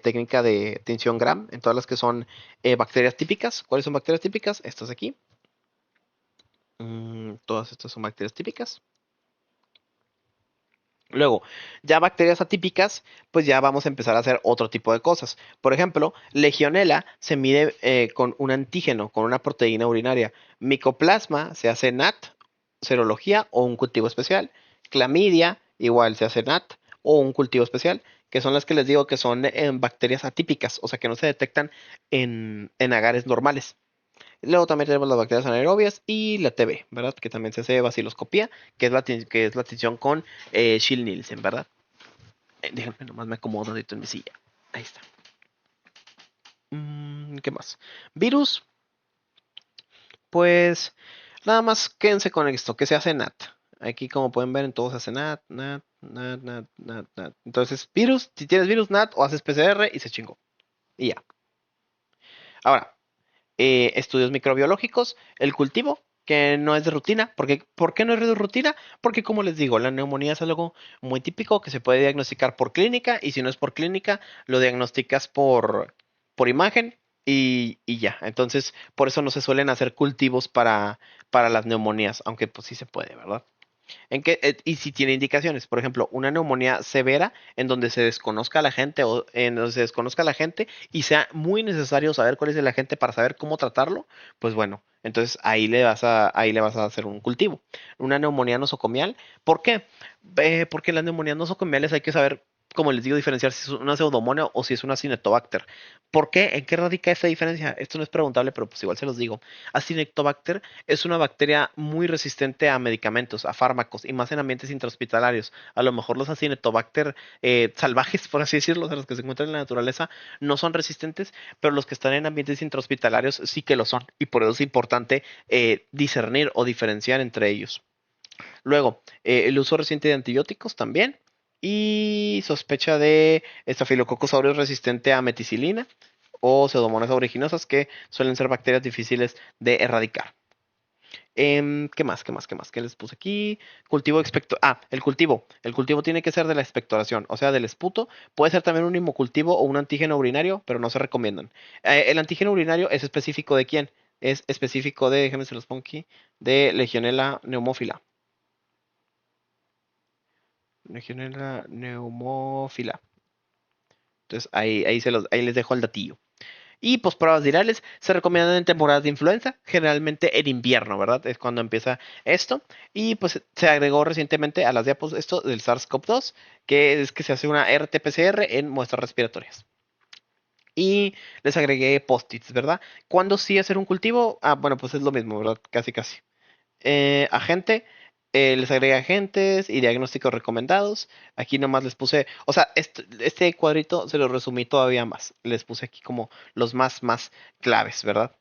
técnica de tinción Gram, en todas las que son bacterias típicas. ¿Cuáles son bacterias típicas? Estas de aquí. Todas estas son bacterias típicas. Luego, ya bacterias atípicas, pues ya vamos a empezar a hacer otro tipo de cosas. Por ejemplo, Legionella se mide con un antígeno, con una proteína urinaria. Micoplasma se hace NAT, serología o un cultivo especial. Clamidia, igual se hace NAT o un cultivo especial, que son las que les digo que son bacterias atípicas, o sea que no se detectan en agares normales. Luego también tenemos las bacterias anaerobias y la TB, ¿verdad? Que también se hace baciloscopía, que es la tinción con Schill-Nielsen, ¿verdad? Déjenme nomás me acomodo en mi silla. Ahí está. ¿Qué más? Virus, pues nada más quédense con esto, que se hace NAT. Aquí como pueden ver en todos se hace NAT, NAT, NAT, NAT, NAT, NAT. Entonces, virus, si tienes virus NAT o haces PCR y se chingó. Y ya. Ahora, estudios microbiológicos, el cultivo, que no es de rutina. ¿Por qué no es de rutina? Porque como les digo, la neumonía es algo muy típico que se puede diagnosticar por clínica y si no es por clínica, lo diagnosticas por imagen y ya. Entonces, por eso no se suelen hacer cultivos para las neumonías, aunque pues sí se puede, ¿verdad? Y si tiene indicaciones, por ejemplo, una neumonía severa en donde se desconozca a la gente o en donde se desconozca a la gente y sea muy necesario saber cuál es el agente para saber cómo tratarlo, pues bueno, Entonces ahí le vas a hacer un cultivo. Una neumonía nosocomial. ¿Por qué? Porque las neumonías nosocomiales hay que saber, como les digo, diferenciar si es una pseudomonas o si es una Acinetobacter. ¿Por qué? ¿En qué radica esa diferencia? Esto no es preguntable, pero pues igual se los digo. Acinetobacter es una bacteria muy resistente a medicamentos, a fármacos y más en ambientes intrahospitalarios. A lo mejor los Acinetobacter salvajes, por así decirlo, de los que se encuentran en la naturaleza, no son resistentes, pero los que están en ambientes intrahospitalarios sí que lo son. Y por eso es importante discernir o diferenciar entre ellos. Luego, el uso reciente de antibióticos también. Y sospecha de estafilococcus aureus resistente a meticilina o pseudomonas aeruginosa que suelen ser bacterias difíciles de erradicar. ¿Qué más? ¿Qué más? ¿Qué más? ¿Qué les puse aquí? Cultivo expecto. Ah, el cultivo. El cultivo tiene que ser de la expectoración, o sea, del esputo. Puede ser también un hemocultivo o un antígeno urinario, pero no se recomiendan. El antígeno urinario es específico de quién? Es específico de, déjenme se los pongo aquí, de Legionella pneumófila. Legionella pneumófila. Entonces ahí les dejo el datillo. Y pues pruebas virales se recomiendan en temporadas de influenza, generalmente en invierno, ¿verdad? Es cuando empieza esto. Y pues se agregó recientemente a las diapos esto del SARS-CoV-2, que es que se hace una RT-PCR en muestras respiratorias. Y les agregué post-its, ¿verdad? ¿Cuándo sí hacer un cultivo? Ah, bueno, pues es lo mismo, ¿verdad? Casi, casi. Agente, les agregué agentes y diagnósticos recomendados. Aquí nomás les puse, o sea, este cuadrito se lo resumí todavía más. Les puse aquí como los más claves, ¿verdad?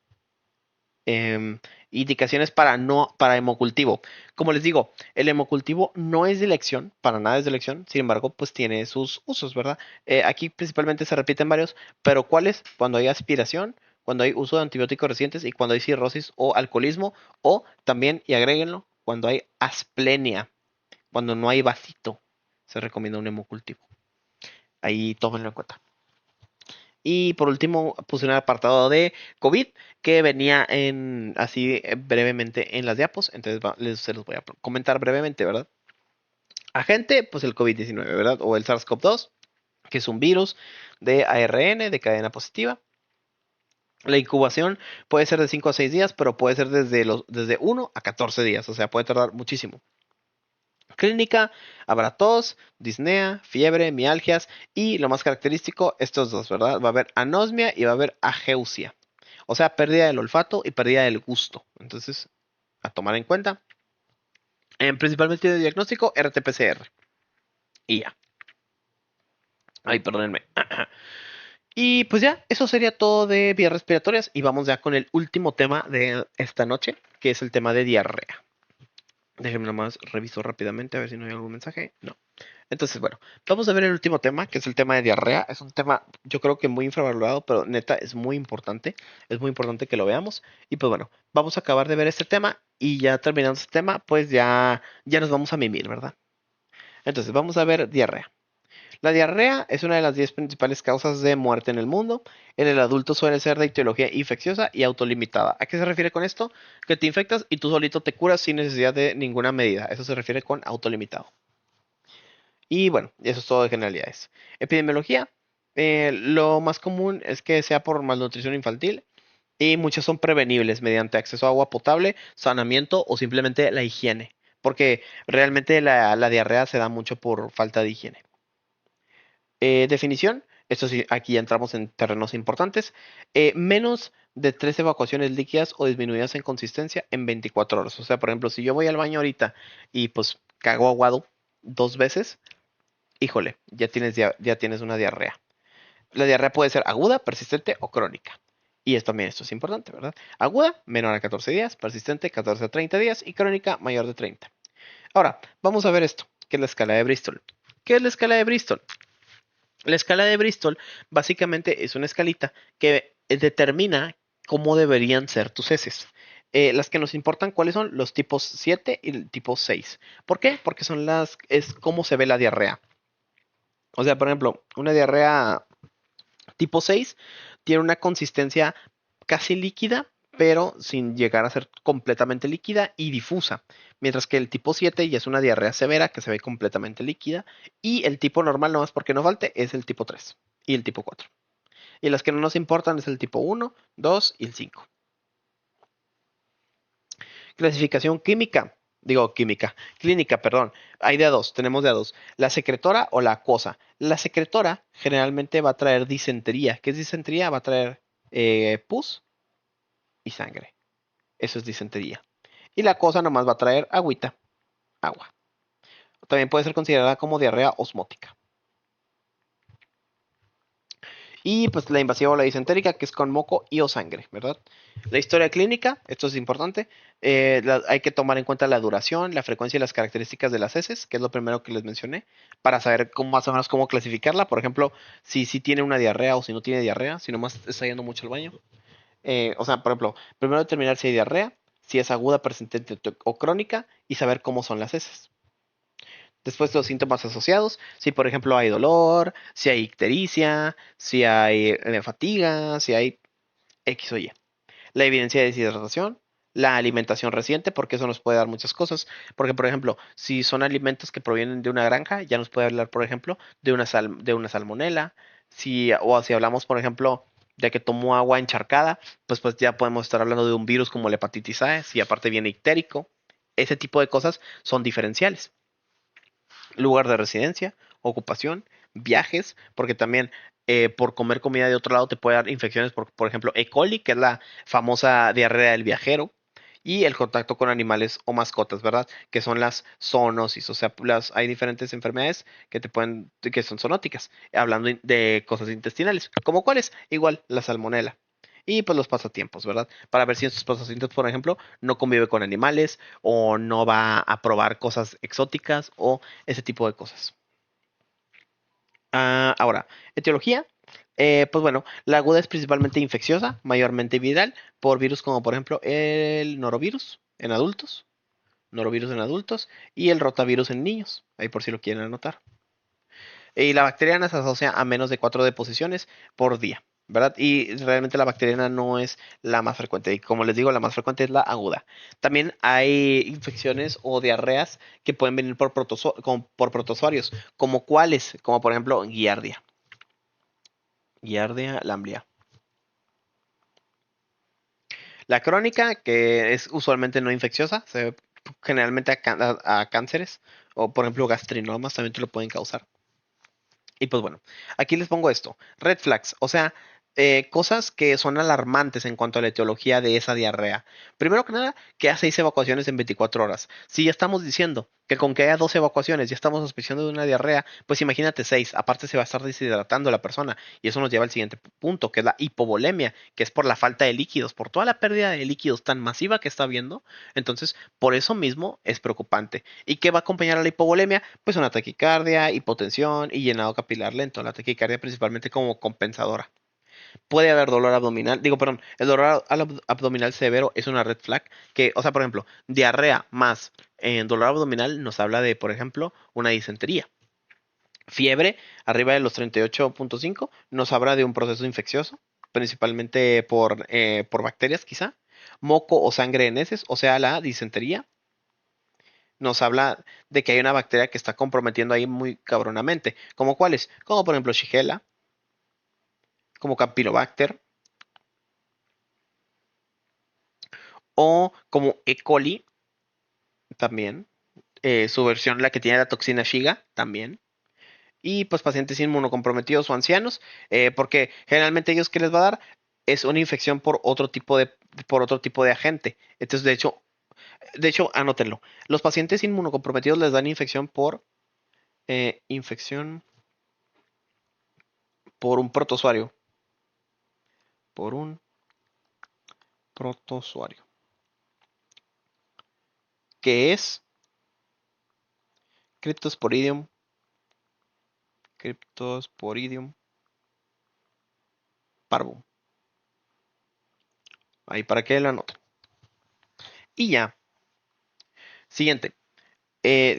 Em, Indicaciones para no, para hemocultivo. Como les digo, el hemocultivo no es de elección, para nada es de elección, sin embargo, pues tiene sus usos, ¿verdad? Aquí principalmente se repiten varios, pero ¿cuáles? Cuando hay aspiración, cuando hay uso de antibióticos recientes y cuando hay cirrosis o alcoholismo, o también, y agréguenlo, cuando hay asplenia, cuando no hay vasito, se recomienda un hemocultivo. Ahí tómenlo en cuenta. Y por último, puse un apartado de COVID que venía en así brevemente en las diapos. Entonces se los voy a comentar brevemente, ¿verdad? Agente, pues el COVID-19, ¿verdad? O el SARS-CoV-2, que es un virus de ARN de cadena positiva. La incubación puede ser de 5 a 6 días, pero puede ser desde 1 a 14 días, o sea, puede tardar muchísimo. Clínica, habrá tos, disnea, fiebre, mialgias y lo más característico, estos dos, ¿verdad? Va a haber anosmia y va a haber ageusia. O sea, pérdida del olfato y pérdida del gusto. Entonces, a tomar en cuenta. Principalmente de diagnóstico, RT-PCR. Y ya. Ay, perdónenme. Y pues ya, eso sería todo de vías respiratorias. Y vamos ya con el último tema de esta noche, que es el tema de diarrea. Déjenme nomás reviso rápidamente a ver si no hay algún mensaje. No. Entonces, bueno, vamos a ver el último tema, que es el tema de diarrea. Es un tema, yo creo que muy infravalorado, pero neta es muy importante. Es muy importante que lo veamos. Y pues bueno, vamos a acabar de ver este tema y ya terminando este tema, pues ya nos vamos a mimir, ¿verdad? Entonces, vamos a ver diarrea. La diarrea es una de las 10 principales causas de muerte en el mundo. En el adulto suele ser de etiología infecciosa y autolimitada. ¿A qué se refiere con esto? Que te infectas y tú solito te curas sin necesidad de ninguna medida. Eso se refiere con autolimitado. Y bueno, eso es todo de generalidades. Epidemiología. Lo más común es que sea por malnutrición infantil y muchas son prevenibles mediante acceso a agua potable, saneamiento o simplemente la higiene. Porque realmente la diarrea se da mucho por falta de higiene. Definición. Esto sí, aquí ya entramos en terrenos importantes. Menos de 3 evacuaciones líquidas o disminuidas en consistencia en 24 horas. O sea, por ejemplo, si yo voy al baño ahorita y pues cago aguado 2 veces, híjole, ya tienes una diarrea. La diarrea puede ser aguda, persistente o crónica. Y esto es importante, ¿verdad? Aguda, menor a 14 días, persistente, 14 a 30 días y crónica, mayor de 30. Ahora, vamos a ver esto, que es la escala de Bristol. ¿Qué es la escala de Bristol? La escala de Bristol básicamente es una escalita que determina cómo deberían ser tus heces. Las que nos importan, ¿cuáles son? Los tipos 7 y el tipo 6. ¿Por qué? Porque es cómo se ve la diarrea. O sea, por ejemplo, una diarrea tipo 6 tiene una consistencia casi líquida, pero sin llegar a ser completamente líquida y difusa. Mientras que el tipo 7 ya es una diarrea severa que se ve completamente líquida. Y el tipo normal, no más porque no falte, es el tipo 3 y el tipo 4. Y las que no nos importan es el tipo 1, 2 y el 5. Clasificación clínica, perdón. Hay de a dos, tenemos de a dos. La secretora o la acuosa. La secretora generalmente va a traer disentería. ¿Qué es disentería? Va a traer pus y sangre. Eso es disentería. Y la acuosa nomás va a traer agüita, agua. También puede ser considerada como diarrea osmótica. Y pues la invasiva o la disentérica, que es con moco y o sangre, ¿verdad? La historia clínica, esto es importante. Hay que tomar en cuenta la duración, la frecuencia y las características de las heces, que es lo primero que les mencioné, para saber cómo, más o menos cómo clasificarla. Por ejemplo, si tiene una diarrea o si no tiene diarrea, si nomás está yendo mucho al baño. O sea, por ejemplo, primero determinar si hay diarrea, si es aguda, persistente o crónica, y saber cómo son las heces. Después los síntomas asociados, si por ejemplo hay dolor, si hay ictericia, si hay fatiga, si hay X o Y. La evidencia de deshidratación, la alimentación reciente, porque eso nos puede dar muchas cosas. Porque, por ejemplo, si son alimentos que provienen de una granja, ya nos puede hablar, por ejemplo, de una salmonela. O si hablamos, por ejemplo, de que tomó agua encharcada, pues ya podemos estar hablando de un virus como la hepatitis A, si aparte viene ictérico. Ese tipo de cosas son diferenciales. Lugar de residencia, ocupación, viajes, porque también por comer comida de otro lado te puede dar infecciones, por ejemplo, E. coli, que es la famosa diarrea del viajero, y el contacto con animales o mascotas, ¿verdad? Que son las zoonosis, o sea, hay diferentes enfermedades que son zoonóticas, hablando de cosas intestinales, como cuáles, igual la salmonela. Y pues los pasatiempos, ¿verdad? Para ver si en sus pasatiempos, por ejemplo, no convive con animales o no va a probar cosas exóticas o ese tipo de cosas. Ahora, etiología. Pues bueno, la aguda es principalmente infecciosa, mayormente viral, por virus como por ejemplo el norovirus en adultos y el rotavirus en niños, ahí por si lo quieren anotar. Y la bacteriana se asocia a menos de 4 deposiciones por día, ¿verdad? Y realmente la bacteriana no es la más frecuente. Y como les digo, la más frecuente es la aguda. También hay infecciones o diarreas que pueden venir por protozoarios, como cuáles, como por ejemplo Giardia lamblia. La crónica, que es usualmente no infecciosa, se ve generalmente a cánceres, o por ejemplo gastrinomas también te lo pueden causar. Y pues bueno, aquí les pongo esto. Red flags, o sea, cosas que son alarmantes en cuanto a la etiología de esa diarrea. Primero que nada, que hace 6 evacuaciones en 24 horas. Si ya estamos diciendo que con que haya 12 evacuaciones ya estamos sospechando de una diarrea, pues imagínate 6. Aparte se va a estar deshidratando la persona. Y eso nos lleva al siguiente punto, que es la hipovolemia, que es por la falta de líquidos, por toda la pérdida de líquidos tan masiva que está habiendo. Entonces, por eso mismo es preocupante. ¿Y qué va a acompañar a la hipovolemia? Pues una taquicardia, hipotensión y llenado capilar lento. La taquicardia principalmente como compensadora. Puede haber dolor abdominal, digo, perdón, el dolor abdominal severo es una red flag que, o sea, por ejemplo, diarrea más dolor abdominal nos habla de, por ejemplo, una disentería. Fiebre arriba de los 38.5 nos habla de un proceso infeccioso, principalmente por bacterias quizá. Moco o sangre en heces, o sea, la disentería nos habla de que hay una bacteria que está comprometiendo ahí muy cabronamente. ¿Como cuáles? Como por ejemplo Shigella, como Campylobacter o como E. coli también. Su versión, la que tiene la toxina Shiga, también. Y pues pacientes inmunocomprometidos o ancianos, porque generalmente ellos que les va a dar es una infección por otro tipo de agente. Entonces, de hecho, anótenlo. Los pacientes inmunocomprometidos les dan infección por un protozoario. Por un protozoario. Que es Cryptosporidium. Cryptosporidium parvum. Ahí para que lo anoten. Y ya. Siguiente.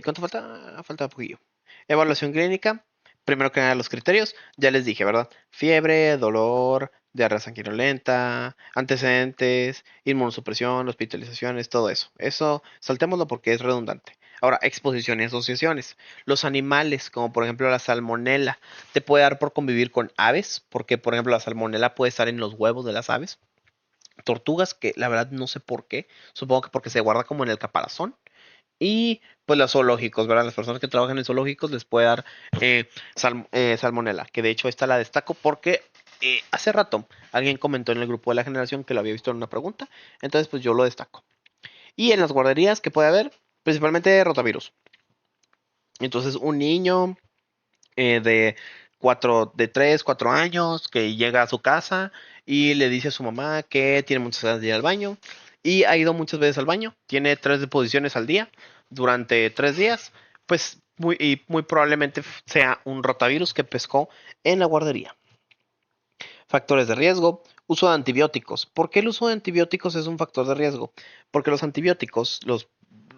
¿Cuánto falta? Falta poquillo. Evaluación clínica. Primero que nada, los criterios. Ya les dije, ¿verdad? Fiebre, dolor, diarrea sanguinolenta, antecedentes, inmunosupresión, hospitalizaciones, todo eso. Eso saltémoslo porque es redundante. Ahora, exposición y asociaciones. Los animales, como por ejemplo la salmonela, te puede dar por convivir con aves, porque por ejemplo la salmonela puede estar en los huevos de las aves. tortugas, que la verdad no sé por qué, supongo que porque se guarda como en el caparazón. Y pues los zoológicos, ¿verdad? Las personas que trabajan en zoológicos les puede dar salmonela, que de hecho esta la destaco porque hace rato alguien comentó en el grupo de la generación que lo había visto en una pregunta, entonces pues yo lo destaco. Y en las guarderías que puede haber, principalmente rotavirus. Entonces un niño de 3, 4 años que llega a su casa y le dice a su mamá que tiene muchas ganas de ir al baño y ha ido muchas veces al baño, tiene 3 deposiciones al día durante 3 días, pues muy probablemente sea un rotavirus que pescó en la guardería. Factores de riesgo, uso de antibióticos. ¿Por qué el uso de antibióticos es un factor de riesgo? Porque los antibióticos,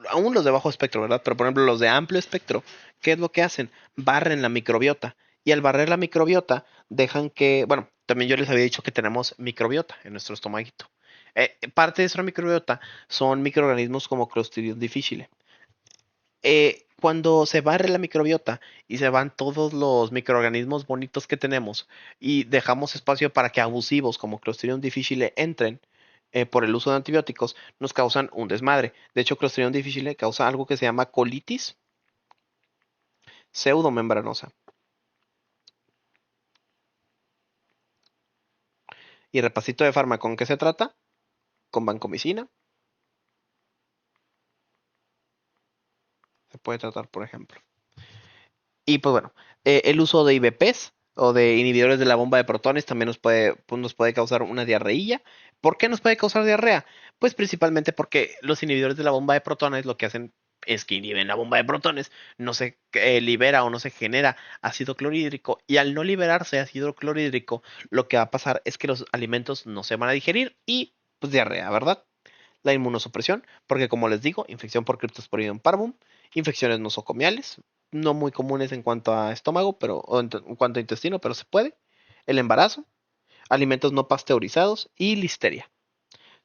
aún los de bajo espectro, ¿verdad? Pero por ejemplo los de amplio espectro, ¿qué es lo que hacen? Barren la microbiota. Y al barrer la microbiota, dejan que, bueno, también yo les había dicho que tenemos microbiota en nuestro estomaguito. Parte de nuestra microbiota son microorganismos como Clostridium difficile. Cuando se barre la microbiota y se van todos los microorganismos bonitos que tenemos y dejamos espacio para que abusivos como Clostridium difficile entren por el uso de antibióticos, nos causan un desmadre. De hecho, Clostridium difficile causa algo que se llama colitis pseudomembranosa. Y repasito de fármaco, ¿con qué se trata? Con vancomicina. Se puede tratar, por ejemplo. Y pues bueno, el uso de IBPs o de inhibidores de la bomba de protones también nos puede causar una diarreía. ¿Por qué nos puede causar diarrea? Pues principalmente porque los inhibidores de la bomba de protones lo que hacen es que inhiben la bomba de protones, no se libera o no se genera ácido clorhídrico y al no liberarse ácido clorhídrico, lo que va a pasar es que los alimentos no se van a digerir y pues diarrea, ¿verdad? La inmunosupresión, porque como les digo, infección por Cryptosporidium parvum, infecciones nosocomiales, no muy comunes en cuanto a estómago, en cuanto a intestino, pero se puede. El embarazo, alimentos no pasteurizados y listeria.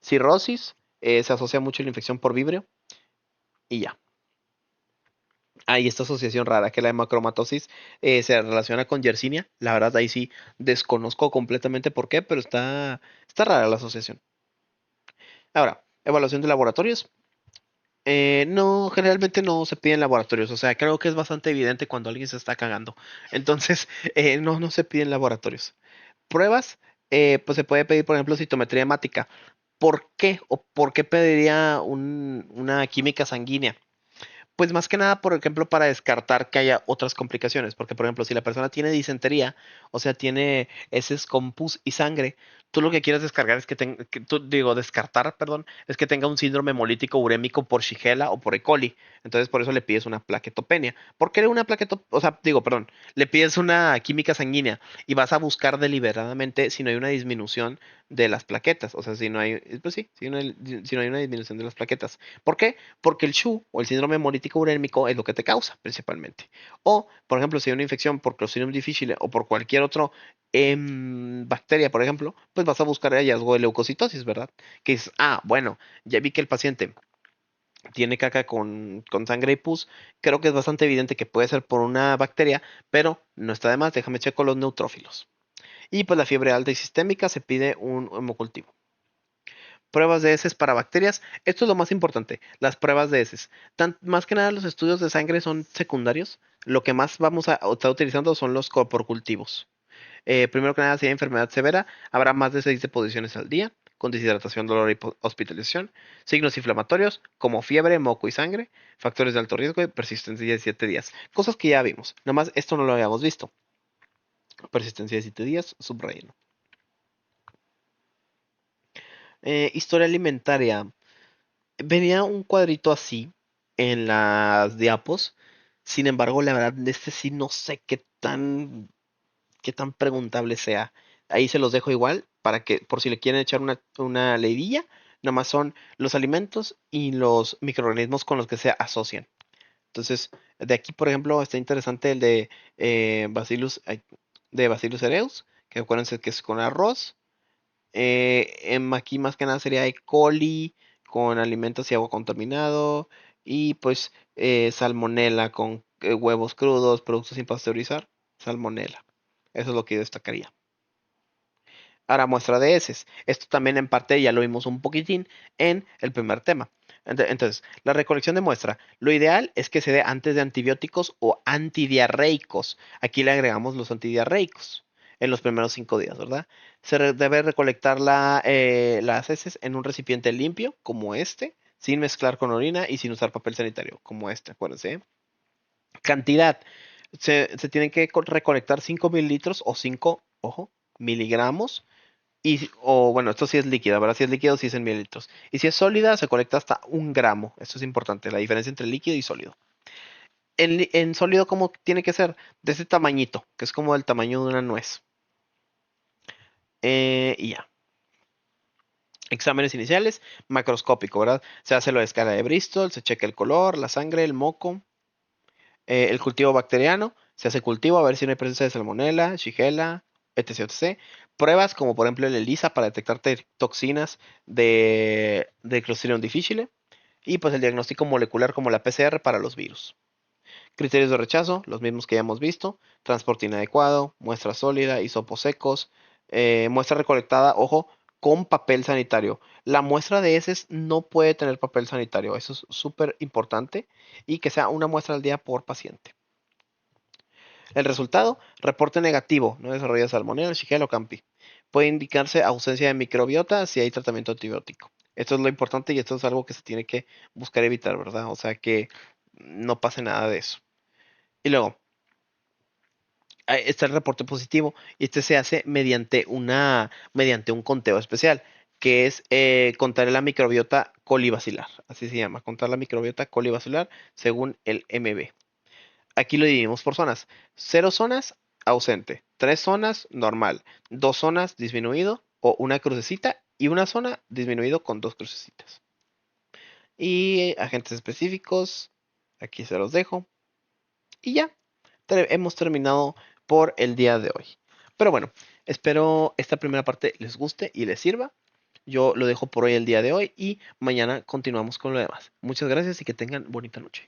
Cirrosis, se asocia mucho a la infección por vibrio y ya. Hay esta asociación rara que la hemocromatosis se relaciona con Yersinia. La verdad, ahí sí desconozco completamente por qué, pero está rara la asociación. Ahora, evaluación de laboratorios. No, generalmente no se piden laboratorios, o sea, creo que es bastante evidente cuando alguien se está cagando. Entonces, no se piden laboratorios. Pruebas, pues se puede pedir, por ejemplo, citometría hemática. ¿Por qué? ¿O por qué pediría una química sanguínea? Pues más que nada, por ejemplo, para descartar que haya otras complicaciones, porque por ejemplo, si la persona tiene disentería, o sea, tiene heces con pus y sangre, tú lo que quieres descargar es descartar, perdón, es que tenga un síndrome hemolítico urémico por Shigella o por E. coli. Entonces, por eso le pides una plaquetopenia. ¿Por qué una o sea, perdón, le pides una química sanguínea y vas a buscar deliberadamente si no hay una disminución de las plaquetas, o sea, si no hay, pues sí, si no hay una disminución de las plaquetas. ¿Por qué? Porque el SHU o el síndrome hemolítico urémico es lo que te causa principalmente. O, por ejemplo, si hay una infección por Clostridium difficile o por cualquier otro bacteria, por ejemplo, pues vas a buscar el hallazgo de leucocitosis, ¿verdad? Que es, bueno, ya vi que el paciente tiene caca con sangre y pus, creo que es bastante evidente que puede ser por una bacteria, pero no está de más, déjame checo los neutrófilos. Y pues la fiebre alta y sistémica se pide un hemocultivo. Pruebas de heces para bacterias. Esto es lo más importante, las pruebas de heces. Más que nada los estudios de sangre son secundarios. Lo que más vamos a estar utilizando son los coprocultivos. Primero que nada, si hay enfermedad severa, habrá más de 6 deposiciones al día, con deshidratación, dolor y hospitalización. Signos inflamatorios como fiebre, moco y sangre. Factores de alto riesgo y persistencia de 7 días. Cosas que ya vimos. Nomás esto no lo habíamos visto. Persistencia de 7 días, subrayeno. Historia alimentaria. Venía un cuadrito así en las diapos. Sin embargo, la verdad, este sí no sé qué tan preguntable sea. Ahí se los dejo igual para que, por si le quieren echar una leidilla, nomás son los alimentos y los microorganismos con los que se asocian. Entonces, de aquí, por ejemplo, está interesante el de Bacillus cereus, que acuérdense que es con arroz. Aquí más que nada sería E. coli con alimentos y agua contaminado. Y pues salmonela con huevos crudos, productos sin pasteurizar. Salmonela. Eso es lo que yo destacaría. Ahora muestra de heces. Esto también en parte ya lo vimos un poquitín en el primer tema. Entonces, la recolección de muestra. Lo ideal es que se dé antes de antibióticos o antidiarreicos. Aquí le agregamos los antidiarreicos en los primeros 5 días, ¿verdad? Debe recolectar las heces en un recipiente limpio, como este, sin mezclar con orina y sin usar papel sanitario, como este, acuérdense. ¿Eh? Cantidad. Se tienen que recolectar 5 mililitros o 5, ojo, miligramos o bueno, esto sí es líquida, ¿verdad? Si es líquido, sí es en mililitros. Y si es sólida, se colecta hasta 1 gramo. Esto es importante, la diferencia entre líquido y sólido. En sólido, ¿cómo tiene que ser? De este tamañito, que es como el tamaño de una nuez. Y ya. Exámenes iniciales, macroscópico, ¿verdad? Se hace la escala de Bristol, se checa el color, la sangre, el moco, el cultivo bacteriano, se hace cultivo a ver si no hay presencia de salmonela, shigella, etc, etc. Pruebas como por ejemplo el ELISA para detectar toxinas de Clostridium difficile y pues el diagnóstico molecular como la PCR para los virus. Criterios de rechazo, los mismos que ya hemos visto, transporte inadecuado, muestra sólida, hisopos secos, muestra recolectada, ojo, con papel sanitario. La muestra de heces no puede tener papel sanitario, eso es súper importante y que sea una muestra al día por paciente. El resultado, reporte negativo, no desarrolla salmonella, Shigella o Campi. Puede indicarse ausencia de microbiota si hay tratamiento antibiótico. Esto es lo importante y esto es algo que se tiene que buscar evitar, ¿verdad? O sea, que no pase nada de eso. Y luego, está el reporte positivo y este se hace mediante un conteo especial, que es contar la microbiota colibacilar, así se llama, contar la microbiota colibacilar según el MB. Aquí lo dividimos por zonas. 0 zonas, ausente. 3 zonas, normal. 2 zonas, disminuido o una crucecita. Y una zona, disminuido con 2 crucecitas. Y agentes específicos, aquí se los dejo. Y ya, hemos terminado por el día de hoy. Pero bueno, espero esta primera parte les guste y les sirva. Yo lo dejo por hoy el día de hoy y mañana continuamos con lo demás. Muchas gracias y que tengan bonita noche.